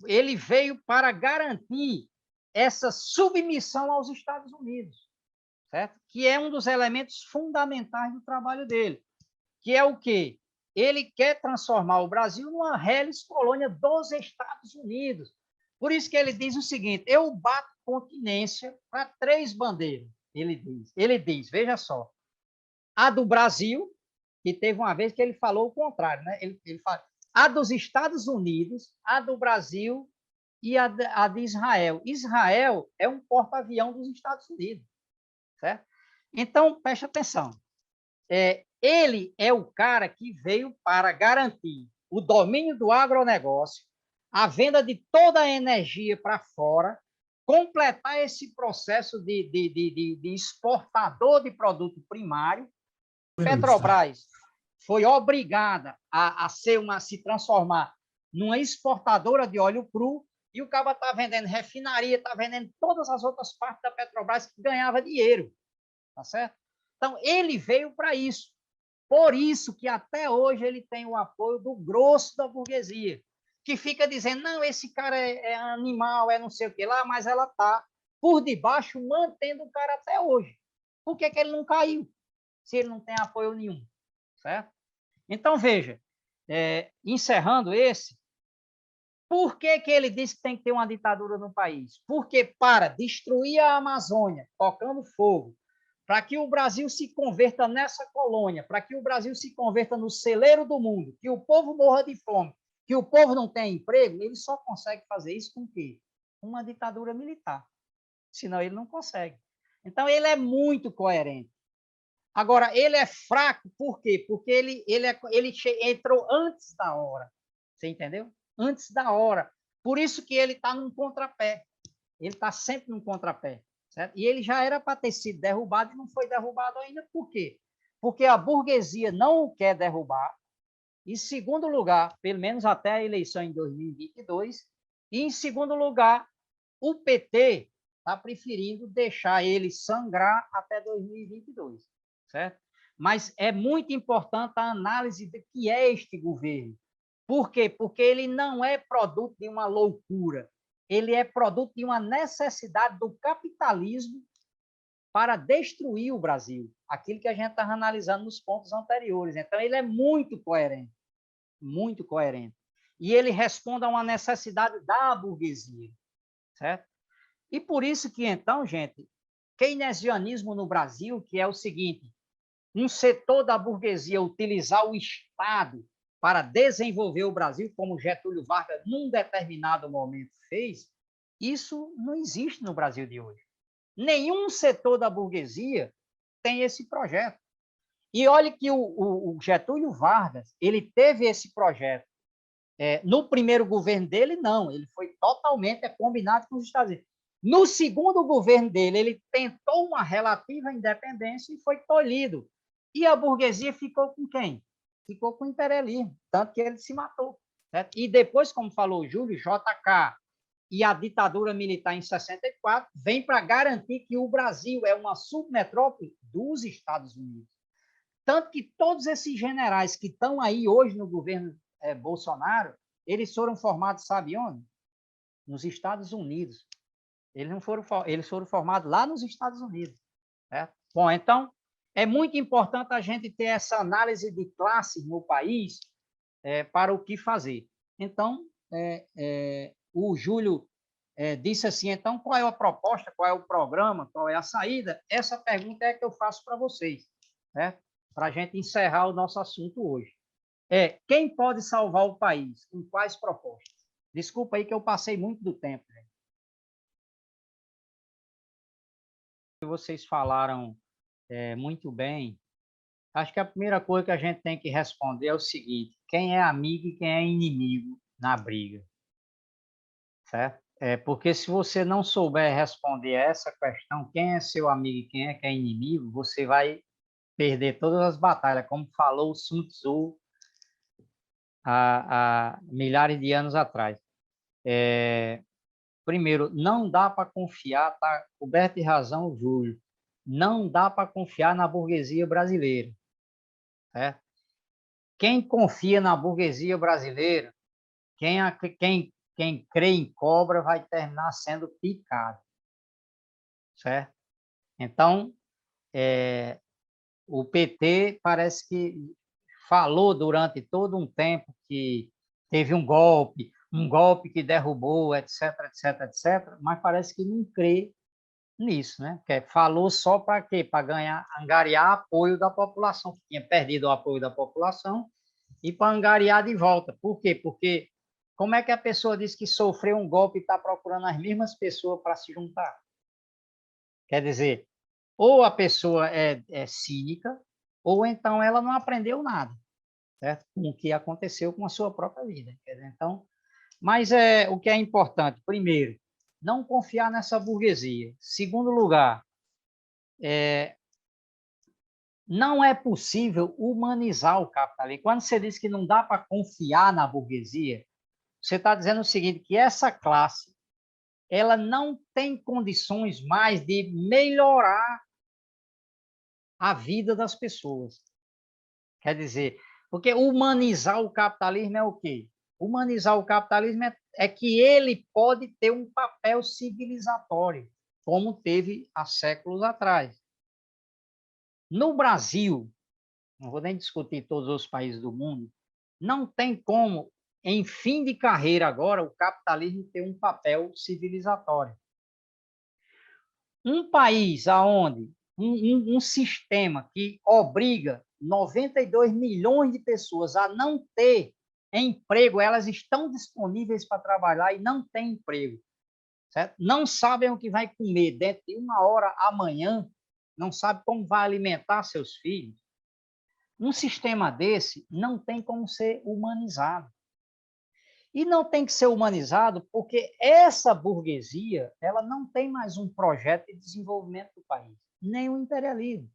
ele veio para garantir essa submissão aos Estados Unidos, certo? Que é um dos elementos fundamentais do trabalho dele, que é o quê? Ele quer transformar o Brasil numa reles colônia dos Estados Unidos. Por isso que ele diz o seguinte, eu bato continência para 3 bandeiras, ele diz, veja só, a do Brasil, que teve uma vez que ele falou o contrário, né? Ele fala, a dos Estados Unidos, a do Brasil e a de Israel. Israel é um porta-avião dos Estados Unidos, certo? Então, preste atenção. Ele é o cara que veio para garantir o domínio do agronegócio, a venda de toda a energia para fora, completar esse processo de exportador de produto primário. Petrobras foi obrigada a se transformar numa exportadora de óleo cru, e o cara está vendendo refinaria, está vendendo todas as outras partes da Petrobras que ganhava dinheiro, tá certo? Então, ele veio para isso. Por isso que até hoje ele tem o apoio do grosso da burguesia, que fica dizendo, não, esse cara é animal, é não sei o que lá, mas ela está por debaixo mantendo o cara até hoje. Por que ele não caiu, se ele não tem apoio nenhum, certo? Então, veja, encerrando por que ele disse que tem que ter uma ditadura no país? Porque para destruir a Amazônia, tocando fogo, para que o Brasil se converta nessa colônia, para que o Brasil se converta no celeiro do mundo, que o povo morra de fome, que o povo não tenha emprego, ele só consegue fazer isso com o quê? Uma ditadura militar. Senão ele não consegue. Então, ele é muito coerente. Agora, ele é fraco por quê? Porque ele entrou antes da hora. Você entendeu? Antes da hora. Por isso que ele está num contrapé. Ele está sempre num contrapé. Certo? E ele já era para ter sido derrubado e não foi derrubado ainda. Por quê? Porque a burguesia não o quer derrubar. Em segundo lugar, pelo menos até a eleição em 2022, e em segundo lugar, O PT está preferindo deixar ele sangrar até 2022, certo? Mas é muito importante a análise do que é este governo. Por quê? Porque ele não é produto de uma loucura, ele é produto de uma necessidade do capitalismo para destruir o Brasil, aquilo que a gente estava analisando nos pontos anteriores. Então, ele é muito coerente, muito coerente. E ele responde a uma necessidade da burguesia, certo? E por isso que, então, gente, keynesianismo no Brasil, que é o seguinte, um setor da burguesia utilizar o Estado para desenvolver o Brasil, como Getúlio Vargas, num determinado momento, fez, isso não existe no Brasil de hoje. Nenhum setor da burguesia tem esse projeto. E olhe que o Getúlio Vargas, ele teve esse projeto. No primeiro governo dele, não. Ele foi totalmente combinado com os Estados Unidos. No segundo governo dele, ele tentou uma relativa independência e foi tolhido. E a burguesia ficou com quem? Ficou com o imperialismo, tanto que ele se matou. Certo? E depois, como falou o Júlio, JK e a ditadura militar em 64 vem para garantir que o Brasil é uma submetrópole dos Estados Unidos. Tanto que todos esses generais que estão aí hoje no governo Bolsonaro, eles foram formados, sabe onde? Nos Estados Unidos. Eles foram formados lá nos Estados Unidos. Certo? Bom, então, é muito importante a gente ter essa análise de classe no país para o que fazer. Então, o Júlio disse assim, então, qual é a proposta, qual é o programa, qual é a saída? Essa pergunta é que eu faço para vocês, né? Para a gente encerrar o nosso assunto hoje. Quem pode salvar o país? Com quais propostas? Desculpa aí que eu passei muito do tempo. Né? Vocês falaram muito bem. Acho que a primeira coisa que a gente tem que responder é o seguinte: quem é amigo e quem é inimigo na briga, certo? Porque se você não souber responder essa questão, quem é seu amigo e quem é inimigo, você vai perder todas as batalhas, como falou Sun Tzu há milhares de anos atrás. Primeiro, não dá para confiar, tá coberto de razão, Júlio, não dá para confiar na burguesia brasileira. Certo? Quem confia na burguesia brasileira, quem crê em cobra vai terminar sendo picado. Certo? Então, o PT parece que falou durante todo um tempo que teve um golpe que derrubou, etc, etc, etc, mas parece que não crê nisso, né? Que falou só para quê? Para ganhar, angariar apoio da população, que tinha perdido o apoio da população, e para angariar de volta. Por quê? Porque como é que a pessoa diz que sofreu um golpe e está procurando as mesmas pessoas para se juntar? Quer dizer, ou a pessoa é cínica, ou então ela não aprendeu nada, certo? Com o que aconteceu com a sua própria vida. Quer dizer, então, mas o que é importante, primeiro, não confiar nessa burguesia. Segundo lugar, não é possível humanizar o capitalismo. Quando você diz que não dá para confiar na burguesia, você está dizendo o seguinte, que essa classe ela não tem condições mais de melhorar a vida das pessoas. Quer dizer, porque humanizar o capitalismo é o quê? Humanizar o capitalismo é que ele pode ter um papel civilizatório, como teve há séculos atrás. No Brasil, não vou nem discutir todos os países do mundo, não tem como, em fim de carreira agora, o capitalismo ter um papel civilizatório. Um país onde um sistema que obriga 92 milhões de pessoas a não ter emprego, elas estão disponíveis para trabalhar e não têm emprego, certo? Não sabem o que vai comer dentro de uma hora amanhã, não sabe como vai alimentar seus filhos. Um sistema desse não tem como ser humanizado. E não tem que ser humanizado porque essa burguesia ela não tem mais um projeto de desenvolvimento do país, nem o imperialismo.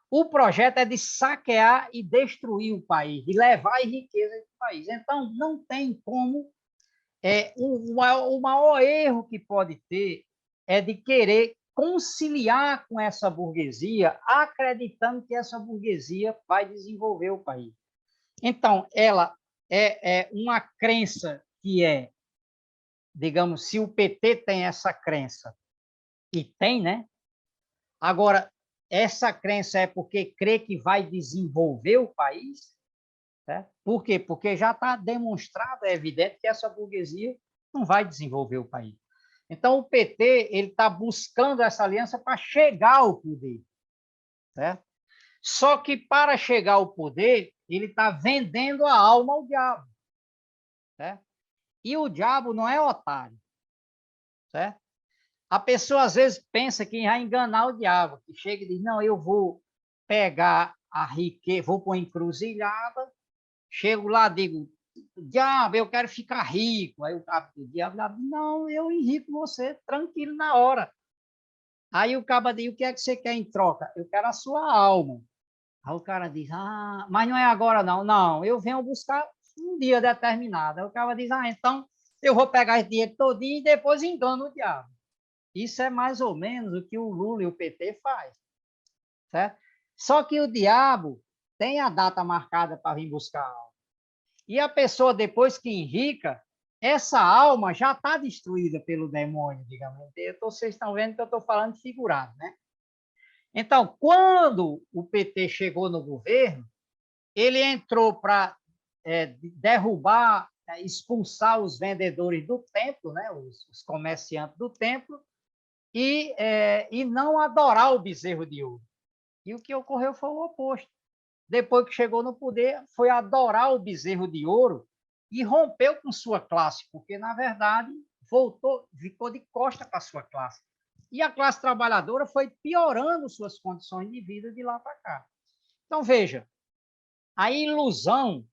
O projeto é de saquear e destruir o país, de levar a riqueza do país. Então, não tem como O maior erro que pode ter é de querer conciliar com essa burguesia, acreditando que essa burguesia vai desenvolver o país. Então, ela é uma crença que é, digamos, se o PT tem essa crença, e tem, né? Agora, essa crença é porque crê que vai desenvolver o país? Certo? Por quê? Porque já está demonstrado, é evidente, que essa burguesia não vai desenvolver o país. Então, o PT ele está buscando essa aliança para chegar ao poder. Certo? Só que, para chegar ao poder, ele está vendendo a alma ao diabo. Certo? E o diabo não é otário. Certo? A pessoa, às vezes, pensa que vai enganar o diabo, que chega e diz, não, eu vou pegar a riqueza, vou para uma encruzilhada, chego lá, digo, diabo, eu quero ficar rico. Aí o diabo diz, não, eu enrico você, tranquilo na hora. Aí o cabo diz, o que é que você quer em troca? Eu quero a sua alma. Aí o cara diz, mas não é agora não. Não, eu venho buscar um dia determinado. Aí o cara diz, então eu vou pegar esse dinheiro todinho e depois engano o diabo. Isso é mais ou menos o que o Lula e o PT faz, certo? Só que o diabo tem a data marcada para vir buscar a alma. E a pessoa, depois que enrica, essa alma já está destruída pelo demônio, digamos. Vocês estão vendo que eu estou falando figurado, né? Então, quando o PT chegou no governo, ele entrou para derrubar, expulsar os vendedores do templo, né? Os comerciantes do templo, e não adorar o bezerro de ouro. E o que ocorreu foi o oposto. Depois que chegou no poder, foi adorar o bezerro de ouro e rompeu com sua classe, porque, na verdade, ficou de costa para a sua classe. E a classe trabalhadora foi piorando suas condições de vida de lá para cá. Então, veja, a ilusão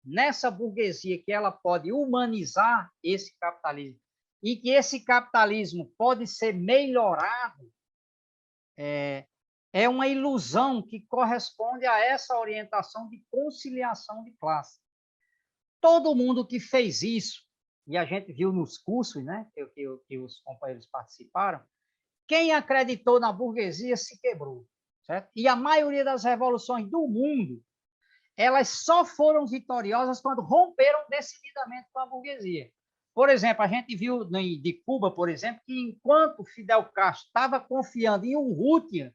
nessa burguesia que ela pode humanizar esse capitalismo e que esse capitalismo pode ser melhorado é uma ilusão que corresponde a essa orientação de conciliação de classe. Todo mundo que fez isso, e a gente viu nos cursos, né, que os companheiros participaram, quem acreditou na burguesia se quebrou. Certo? E a maioria das revoluções do mundo, elas só foram vitoriosas quando romperam decididamente com a burguesia. Por exemplo, a gente viu de Cuba, por exemplo, que enquanto Fidel Castro estava confiando em Urrutia,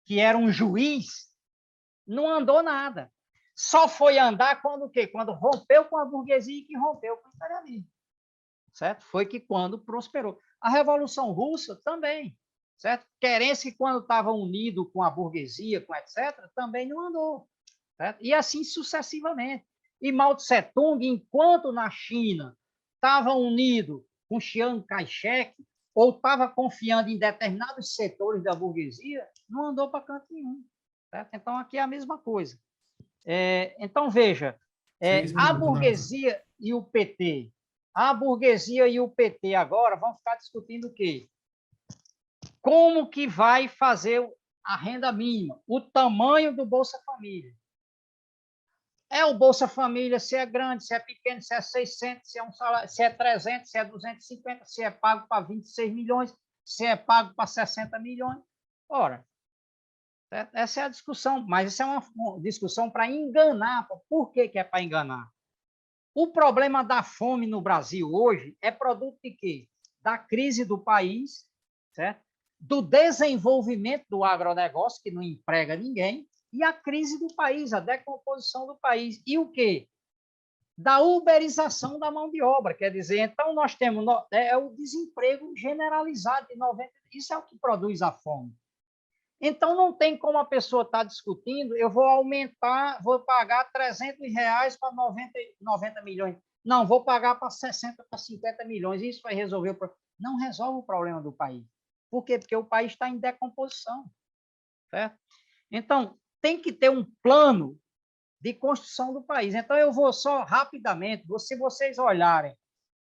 que era um juiz, não andou nada. Só foi andar quando o quê? Quando rompeu com a burguesia e que rompeu com o imperialismo. Certo? Foi que quando prosperou. A Revolução Russa também. Certo? Querence que quando estava unido com a burguesia, com etc., também não andou. Certo? E assim sucessivamente. E Mao Tse-tung, enquanto na China estava unido com Chiang Kai-shek, ou estava confiando em determinados setores da burguesia, não andou para canto nenhum. Certo? Então, aqui é a mesma coisa. Então, veja, a burguesia e o PT, a burguesia e o PT agora vão ficar discutindo o quê? Como que vai fazer a renda mínima, o tamanho do Bolsa Família. É o Bolsa Família, se é grande, se é pequeno, se é 600, se é um salário, se é 300, se é 250, se é pago para 26 milhões, se é pago para 60 milhões. Ora, essa é a discussão, mas isso é uma discussão para enganar. Por que é para enganar? O problema da fome no Brasil hoje é produto de quê? Da crise do país, certo? Do desenvolvimento do agronegócio, que não emprega ninguém, e a crise do país, a decomposição do país. E o quê? Da uberização da mão de obra. Quer dizer, então nós temos o desemprego generalizado de 90%. Isso é o que produz a fome. Então, não tem como a pessoa estar discutindo, eu vou aumentar, vou pagar R$300 para 90 milhões. Não, vou pagar para 60, para 50 milhões. Isso vai resolver o problema. Não resolve o problema do país. Por quê? Porque o país está em decomposição. Certo? Então, tem que ter um plano de construção do país. Então, eu vou só rapidamente, se vocês olharem,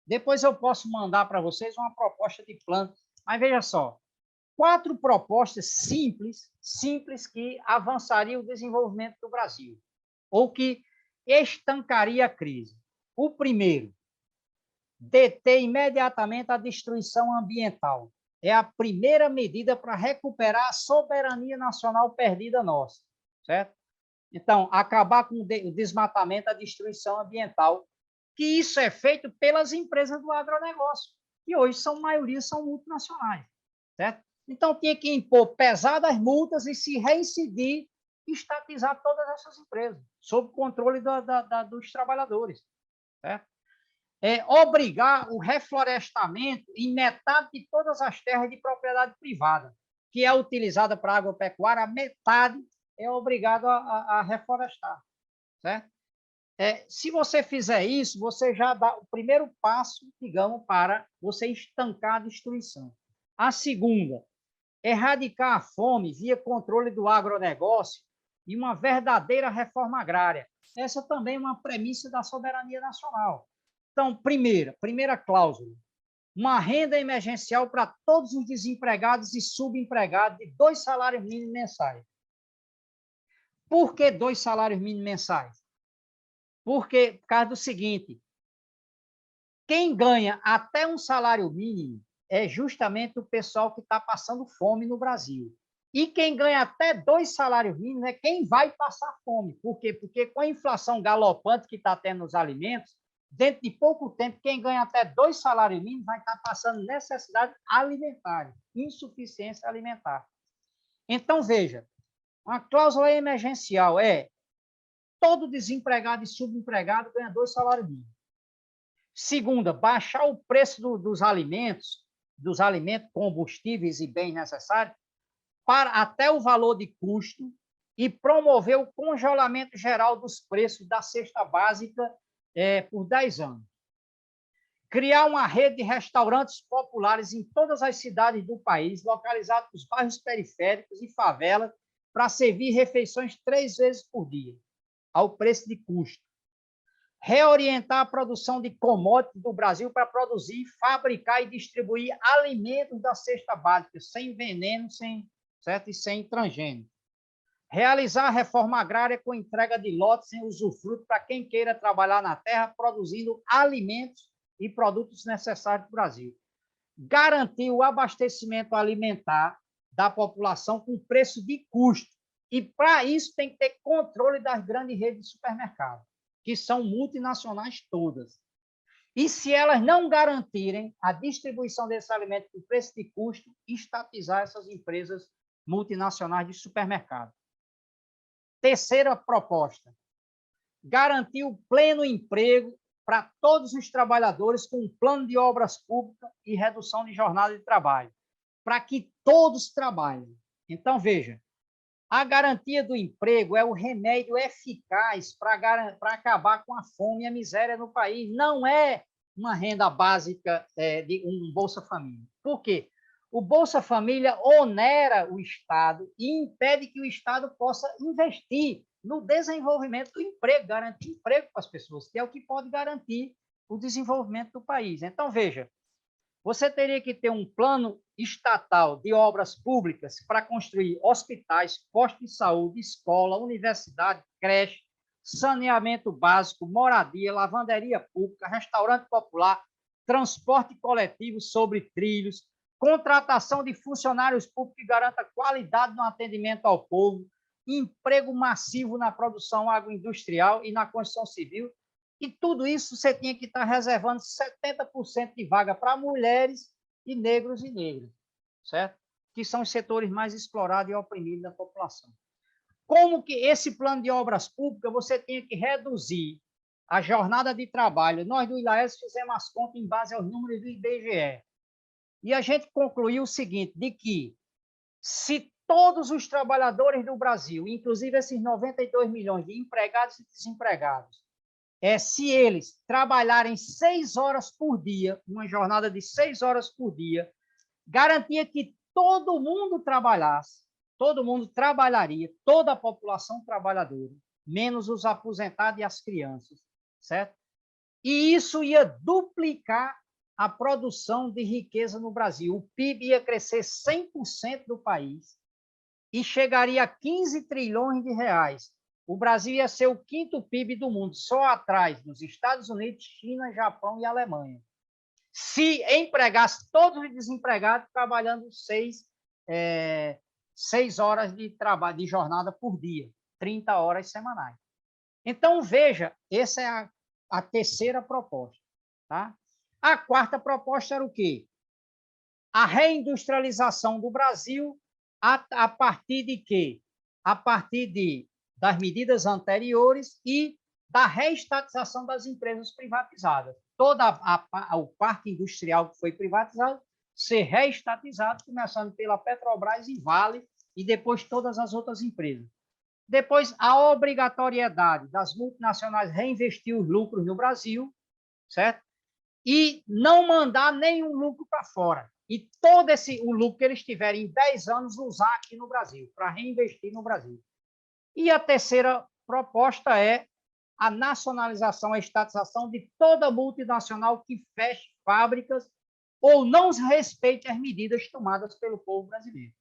depois eu posso mandar para vocês uma proposta de plano. Mas veja só, 4 propostas simples que avançariam o desenvolvimento do Brasil, ou que estancaria a crise. O primeiro, deter imediatamente a destruição ambiental. É a primeira medida para recuperar a soberania nacional perdida nossa, certo? Então, acabar com o desmatamento, a destruição ambiental, que isso é feito pelas empresas do agronegócio, que hoje são maioria são multinacionais, certo? Então, tinha que impor pesadas multas e se reincidir e estatizar todas essas empresas, sob controle dos trabalhadores, certo? Obrigar o reflorestamento em metade de todas as terras de propriedade privada, que é utilizada para agropecuária, a metade é obrigado a reflorestar, certo? Se você fizer isso, você já dá o primeiro passo, digamos, para você estancar a destruição. A segunda, erradicar a fome via controle do agronegócio e uma verdadeira reforma agrária. Essa também é uma premissa da soberania nacional. Então, primeira cláusula, uma renda emergencial para todos os desempregados e subempregados de 2 salários mínimos mensais. Por que 2 salários mínimos mensais? Por causa do seguinte, quem ganha até um salário mínimo é justamente o pessoal que está passando fome no Brasil. E quem ganha até 2 salários mínimos é quem vai passar fome. Por quê? Porque com a inflação galopante que está tendo nos alimentos, dentro de pouco tempo, quem ganha até 2 salários mínimos vai estar passando necessidade alimentar, insuficiência alimentar. Então, veja, uma cláusula emergencial é todo desempregado e subempregado ganha 2 salários mínimos. Segunda, baixar o preço dos alimentos, combustíveis e bens necessários, para até o valor de custo e promover o congelamento geral dos preços da cesta básica por 10 anos. Criar uma rede de restaurantes populares em todas as cidades do país, localizados nos bairros periféricos e favelas, para servir refeições 3 vezes por dia, ao preço de custo. Reorientar a produção de commodities do Brasil para produzir, fabricar e distribuir alimentos da cesta básica, sem veneno, certo? E sem transgênico. Realizar a reforma agrária com entrega de lotes sem usufruto para quem queira trabalhar na terra, produzindo alimentos e produtos necessários para o Brasil. Garantir o abastecimento alimentar da população com preço de custo. E, para isso, tem que ter controle das grandes redes de supermercados, que são multinacionais todas. E se elas não garantirem a distribuição desse alimento com preço de custo, estatizar essas empresas multinacionais de supermercado. Terceira proposta, garantir o pleno emprego para todos os trabalhadores com um plano de obras públicas e redução de jornada de trabalho, para que todos trabalhem. Então, veja, a garantia do emprego é o remédio eficaz para acabar com a fome e a miséria no país. Não é uma renda básica de um Bolsa Família. Por quê? O Bolsa Família onera o Estado e impede que o Estado possa investir no desenvolvimento do emprego, garantir emprego para as pessoas, que é o que pode garantir o desenvolvimento do país. Então, veja, você teria que ter um plano estatal de obras públicas para construir hospitais, postos de saúde, escola, universidade, creche, saneamento básico, moradia, lavanderia pública, restaurante popular, transporte coletivo sobre trilhos, contratação de funcionários públicos que garanta qualidade no atendimento ao povo, emprego massivo na produção agroindustrial e na construção civil. E tudo isso você tinha que estar reservando 70% de vaga para mulheres e negros, certo? Que são os setores mais explorados e oprimidos da população. Como que esse plano de obras públicas você tinha que reduzir a jornada de trabalho? Nós do ILAES fizemos as contas em base aos números do IBGE. E a gente concluiu o seguinte, de que se todos os trabalhadores do Brasil, inclusive esses 92 milhões de empregados e desempregados, se eles trabalharem 6 horas por dia, uma jornada de 6 horas por dia, garantia que todo mundo trabalhasse, todo mundo trabalharia, toda a população trabalhadora, menos os aposentados e as crianças, certo? E isso ia duplicar a produção de riqueza no Brasil. O PIB ia crescer 100% do país e chegaria a 15 trilhões de reais. O Brasil ia ser o 5º PIB do mundo, só atrás dos Estados Unidos, China, Japão e Alemanha. se empregasse todos os desempregados trabalhando 6 horas de trabalho, de jornada por dia, 30 horas semanais. Então, veja, essa é a terceira proposta. Tá? A quarta proposta era o quê? A reindustrialização do Brasil a partir de quê? A partir das medidas anteriores e da reestatização das empresas privatizadas. Todo o parque industrial que foi privatizado ser reestatizado, começando pela Petrobras e Vale, e depois todas as outras empresas. Depois, a obrigatoriedade das multinacionais reinvestir os lucros no Brasil, certo? E não mandar nenhum lucro para fora. E todo o lucro que eles tiverem em 10 anos usar aqui no Brasil, para reinvestir no Brasil. E a terceira proposta é a nacionalização, a estatização de toda multinacional que feche fábricas ou não respeite as medidas tomadas pelo povo brasileiro.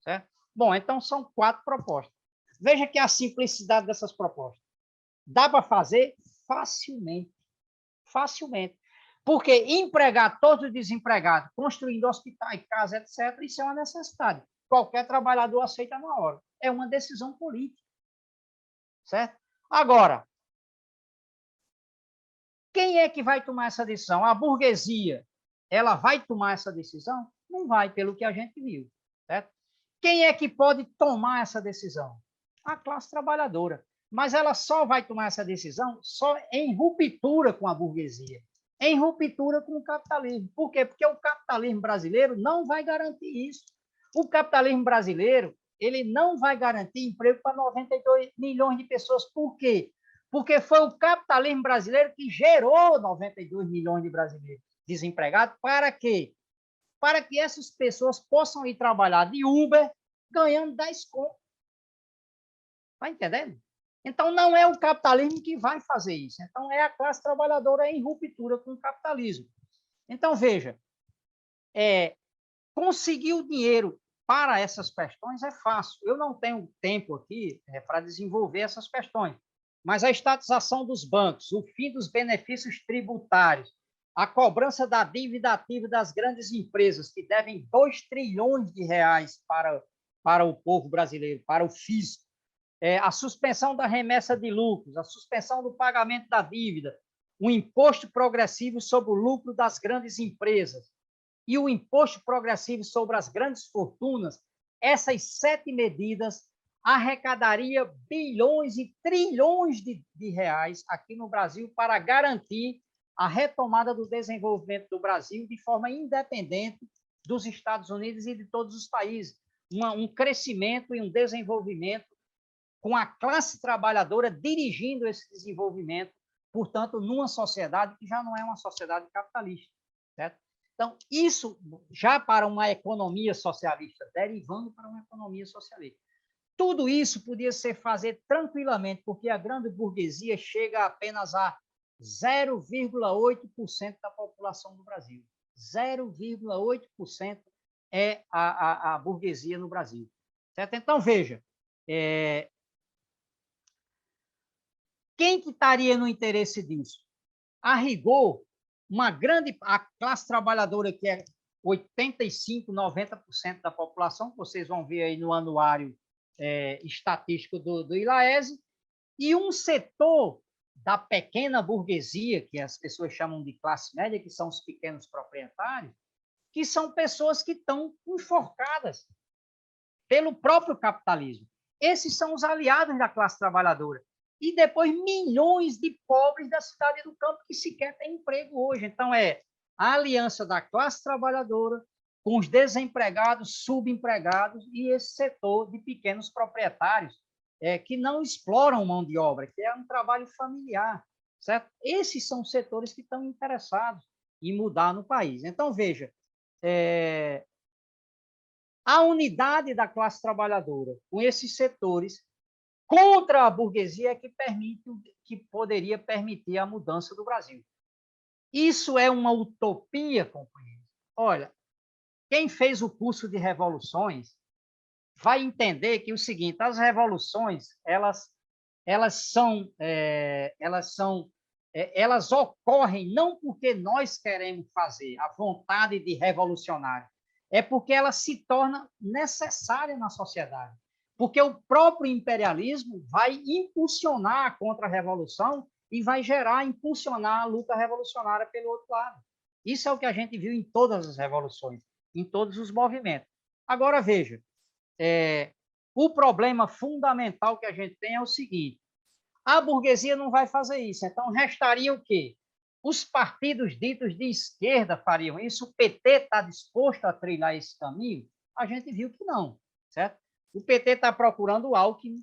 Certo? Bom, então são 4 propostas. Veja que a simplicidade dessas propostas. Dá para fazer facilmente. Facilmente. Porque empregar todos os desempregados, construindo hospitais, casas, etc., isso é uma necessidade. Qualquer trabalhador aceita na hora. É uma decisão política. Certo? Agora, quem é que vai tomar essa decisão? A burguesia, ela vai tomar essa decisão? Não vai, pelo que a gente viu. Certo? Quem é que pode tomar essa decisão? A classe trabalhadora. Mas ela só vai tomar essa decisão só em ruptura com a burguesia, em ruptura com o capitalismo. Por quê? Porque o capitalismo brasileiro não vai garantir isso. O capitalismo brasileiro, ele não vai garantir emprego para 92 milhões de pessoas. Por quê? Porque foi o capitalismo brasileiro que gerou 92 milhões de brasileiros desempregados. Para quê? Para que essas pessoas possam ir trabalhar de Uber ganhando 10 contos. Está entendendo? Então, não é o capitalismo que vai fazer isso. Então, é a classe trabalhadora em ruptura com o capitalismo. Então, veja, conseguir o dinheiro para essas questões é fácil. Eu não tenho tempo aqui para desenvolver essas questões, mas a estatização dos bancos, o fim dos benefícios tributários, a cobrança da dívida ativa das grandes empresas, que devem 2 trilhões de reais para o povo brasileiro, para o fisco, a suspensão da remessa de lucros, a suspensão do pagamento da dívida, o imposto progressivo sobre o lucro das grandes empresas e o imposto progressivo sobre as grandes fortunas, essas 7 medidas arrecadaria bilhões e trilhões de reais aqui no Brasil para garantir a retomada do desenvolvimento do Brasil de forma independente dos Estados Unidos e de todos os países. Um crescimento e um desenvolvimento com a classe trabalhadora dirigindo esse desenvolvimento, portanto, numa sociedade que já não é uma sociedade capitalista. Certo? Então, isso já para uma economia socialista, derivando para uma economia socialista. Tudo isso podia ser fazer tranquilamente, porque a grande burguesia chega apenas a 0,8% da população do Brasil. 0,8% é a burguesia no Brasil. Certo? Então, veja, quem que estaria no interesse disso? A rigor, a classe trabalhadora, que é 85%, 90% da população, que vocês vão ver aí no anuário estatístico do ILAESE, e um setor da pequena burguesia, que as pessoas chamam de classe média, que são os pequenos proprietários, que são pessoas que estão enforcadas pelo próprio capitalismo. Esses são os aliados da classe trabalhadora. E depois milhões de pobres da cidade do campo que sequer têm emprego hoje. Então, a aliança da classe trabalhadora com os desempregados, subempregados e esse setor de pequenos proprietários que não exploram mão de obra, que é um trabalho familiar. Certo? Esses são os setores que estão interessados em mudar no país. Então, veja, a unidade da classe trabalhadora com esses setores contra a burguesia é que poderia permitir a mudança do Brasil. Isso é uma utopia, companheiros. Olha, quem fez o curso de revoluções vai entender que é o seguinte: as revoluções elas são elas ocorrem não porque nós queremos fazer, a vontade de revolucionário, é porque ela se torna necessária na sociedade. Porque o próprio imperialismo vai impulsionar a contra-revolução e vai impulsionar a luta revolucionária pelo outro lado. Isso é o que a gente viu em todas as revoluções, em todos os movimentos. Agora, veja, o problema fundamental que a gente tem é o seguinte: a burguesia não vai fazer isso, então restaria o quê? Os partidos ditos de esquerda fariam isso, o PT está disposto a trilhar esse caminho? A gente viu que não, certo? O PT está procurando o Alckmin,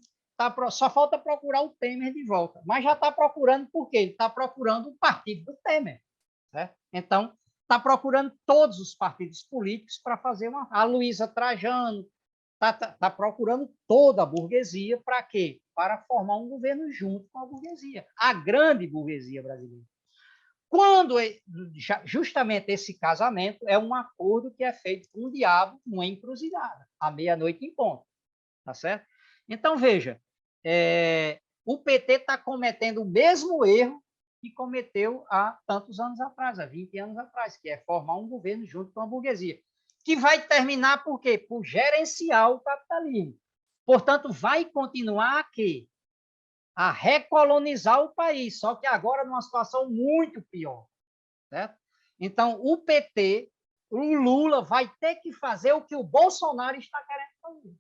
só falta procurar o Temer de volta, mas já está procurando por quê? Ele está procurando o partido do Temer, certo? Então, está procurando todos os partidos políticos para fazer uma... A Luísa Trajano está procurando toda a burguesia para quê? Para formar um governo junto com a burguesia, a grande burguesia brasileira. Quando justamente esse casamento é um acordo que é feito com o diabo, uma encruzilhada, à meia-noite em ponto, tá certo? Então, veja, o PT está cometendo o mesmo erro que cometeu há tantos anos atrás, há 20 anos atrás, que é formar um governo junto com a burguesia, que vai terminar por quê? Por gerenciar o capitalismo. Portanto, vai continuar aqui a recolonizar o país, só que agora numa situação muito pior, certo? Então, o PT, o Lula, vai ter que fazer o que o Bolsonaro está querendo fazer.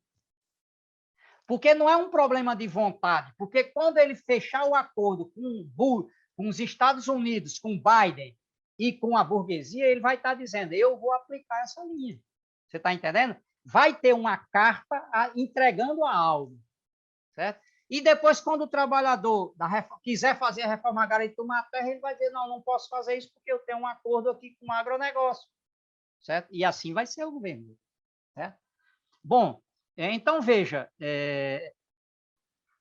Porque não é um problema de vontade, porque quando ele fechar o acordo com os Estados Unidos, com Biden e com a burguesia, ele vai estar dizendo, eu vou aplicar essa linha. Você está entendendo? Vai ter uma carta entregando a algo, certo? E depois, quando o trabalhador quiser fazer a reforma agrária e tomar a terra, ele vai dizer, não, não posso fazer isso porque eu tenho um acordo aqui com o agronegócio, certo? E assim vai ser o governo, certo? Bom, então, veja,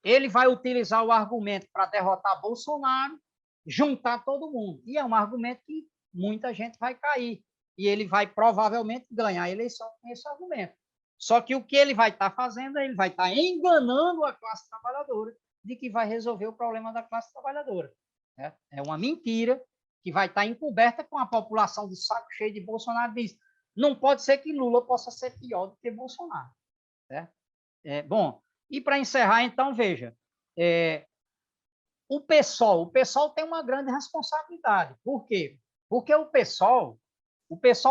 ele vai utilizar o argumento para derrotar Bolsonaro, juntar todo mundo. E é um argumento que muita gente vai cair. E ele vai provavelmente ganhar a eleição com esse argumento. Só que o que ele vai estar fazendo, ele vai estar enganando a classe trabalhadora de que vai resolver o problema da classe trabalhadora. É uma mentira que vai estar encoberta com a população de saco cheio de Bolsonaro. Diz, não pode ser que Lula possa ser pior do que Bolsonaro. Certo? Bom, e para encerrar, então, veja, o PSOL tem uma grande responsabilidade. Por quê? Porque o PSOL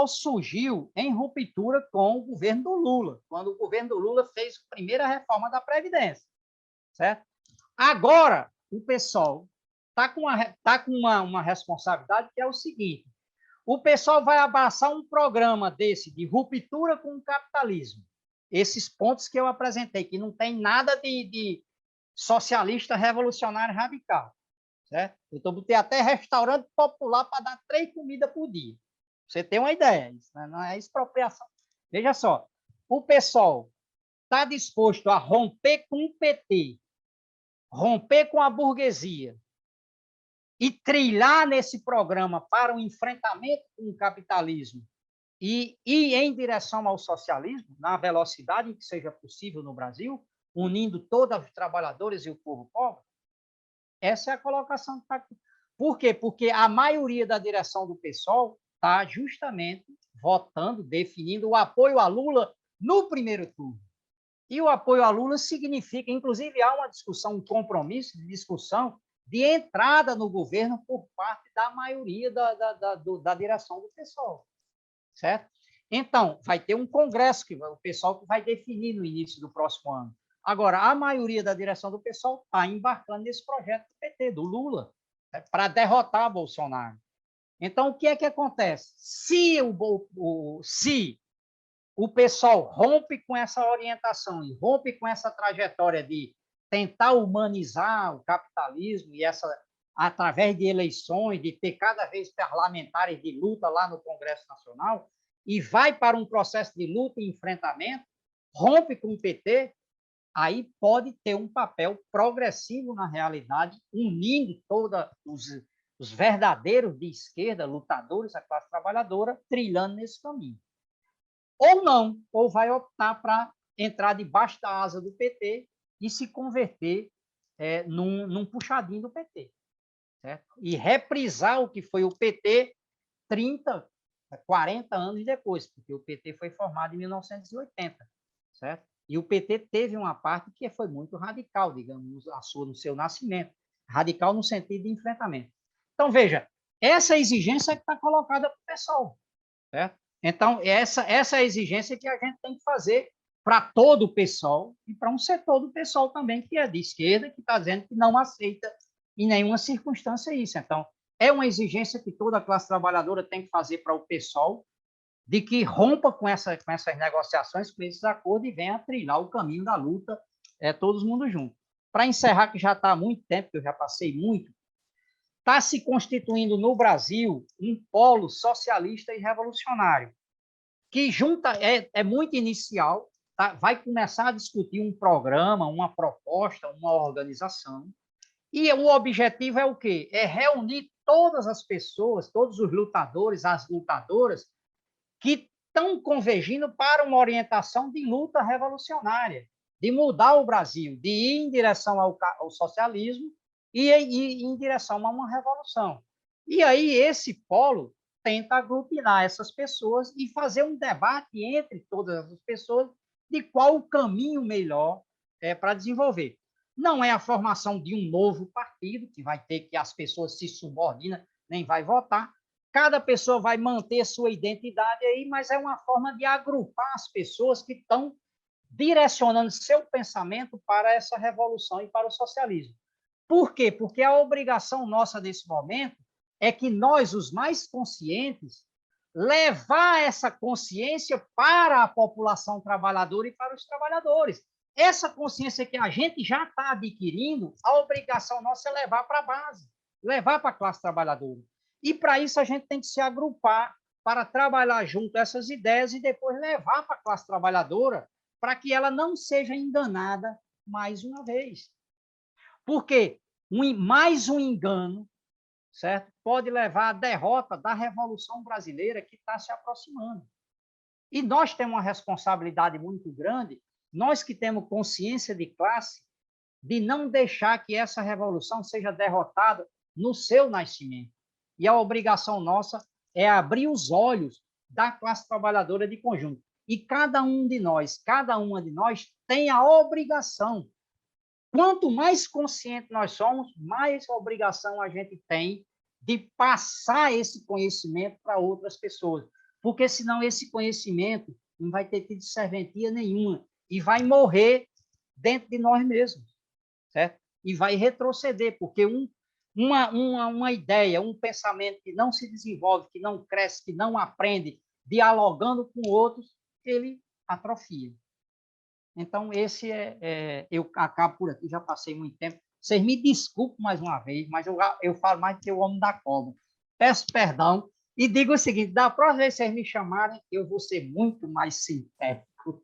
surgiu em ruptura com o governo do Lula, quando o governo do Lula fez a primeira reforma da Previdência, certo? Agora, o PSOL está com uma responsabilidade que é o seguinte: o PSOL vai abraçar um programa desse de ruptura com o capitalismo. Esses pontos que eu apresentei, que não tem nada de socialista revolucionário radical, certo? Eu botei até restaurante popular para dar 3 comidas por dia. Você tem uma ideia, isso não é expropriação. Veja só, o PSOL está disposto a romper com o PT, romper com a burguesia e trilhar nesse programa para o enfrentamento com o capitalismo e ir em direção ao socialismo, na velocidade que seja possível no Brasil, unindo todos os trabalhadores e o povo pobre? Essa é a colocação que está aqui. Por quê? Porque a maioria da direção do PSOL está justamente votando, definindo o apoio a Lula no primeiro turno. E o apoio a Lula significa, inclusive, há uma discussão, um compromisso de discussão de entrada no governo por parte da maioria da direção do PSOL. Certo? Então, vai ter um congresso que o pessoal vai definir no início do próximo ano. Agora, a maioria da direção do pessoal está embarcando nesse projeto do PT, do Lula, para derrotar Bolsonaro. Então, o que é que acontece? Se o pessoal rompe com essa orientação e rompe com essa trajetória de tentar humanizar o capitalismo e através de eleições, de ter cada vez parlamentares de luta lá no Congresso Nacional, e vai para um processo de luta e enfrentamento, rompe com o PT, aí pode ter um papel progressivo na realidade, unindo todos os verdadeiros de esquerda, lutadores da classe trabalhadora, trilhando nesse caminho. Ou não, ou vai optar para entrar debaixo da asa do PT e se converter num puxadinho do PT. certo? E reprisar o que foi o PT 30, 40 anos depois, porque o PT foi formado em 1980, certo? E o PT teve uma parte que foi muito radical, digamos, no seu nascimento. Radical no sentido de enfrentamento. Então, veja, essa exigência que está colocada para o pessoal, certo? Então, essa é a exigência que a gente tem que fazer para todo o pessoal e para um setor do pessoal também, que é de esquerda, que está dizendo que não aceita em nenhuma circunstância isso. Então, é uma exigência que toda a classe trabalhadora tem que fazer para o pessoal, de que rompa com essas negociações, com esses acordos e venha trilhar o caminho da luta, todos mundo junto. Para encerrar, que já está há muito tempo, que eu já passei muito, está se constituindo no Brasil um polo socialista e revolucionário, que junta, é muito inicial, tá? Vai começar a discutir um programa, uma proposta, uma organização, e o objetivo é o quê? É reunir todas as pessoas, todos os lutadores, as lutadoras, que estão convergindo para uma orientação de luta revolucionária, de mudar o Brasil, de ir em direção ao socialismo e em direção a uma revolução. E aí esse polo tenta aglutinar essas pessoas e fazer um debate entre todas as pessoas de qual o caminho melhor para desenvolver. Não é a formação de um novo partido, que vai ter que as pessoas se subordinam, nem vai votar. Cada pessoa vai manter sua identidade aí, mas é uma forma de agrupar as pessoas que estão direcionando seu pensamento para essa revolução e para o socialismo. Por quê? Porque a obrigação nossa nesse momento é que nós, os mais conscientes, levar essa consciência para a população trabalhadora e para os trabalhadores. Essa consciência que a gente já está adquirindo, a obrigação nossa é levar para a base, levar para a classe trabalhadora. E para isso a gente tem que se agrupar para trabalhar junto essas ideias e depois levar para a classe trabalhadora para que ela não seja enganada mais uma vez. Porque mais um engano, certo? Pode levar à derrota da Revolução Brasileira que está se aproximando. E nós temos uma responsabilidade muito grande, nós que temos consciência de classe, de não deixar que essa revolução seja derrotada no seu nascimento. E a obrigação nossa é abrir os olhos da classe trabalhadora de conjunto. E cada um de nós, cada uma de nós tem a obrigação. Quanto mais consciente nós somos, mais obrigação a gente tem de passar esse conhecimento para outras pessoas. Porque senão esse conhecimento não vai ter tido serventia nenhuma e vai morrer dentro de nós mesmos, certo? E vai retroceder, porque uma ideia, um pensamento que não se desenvolve, que não cresce, que não aprende, dialogando com outros, ele atrofia. Então, eu acabo por aqui, já passei muito tempo. Vocês me desculpem mais uma vez, mas eu falo mais do que o homem da cobra. Peço perdão e digo o seguinte: da próxima vez que vocês me chamarem, eu vou ser muito mais sintético.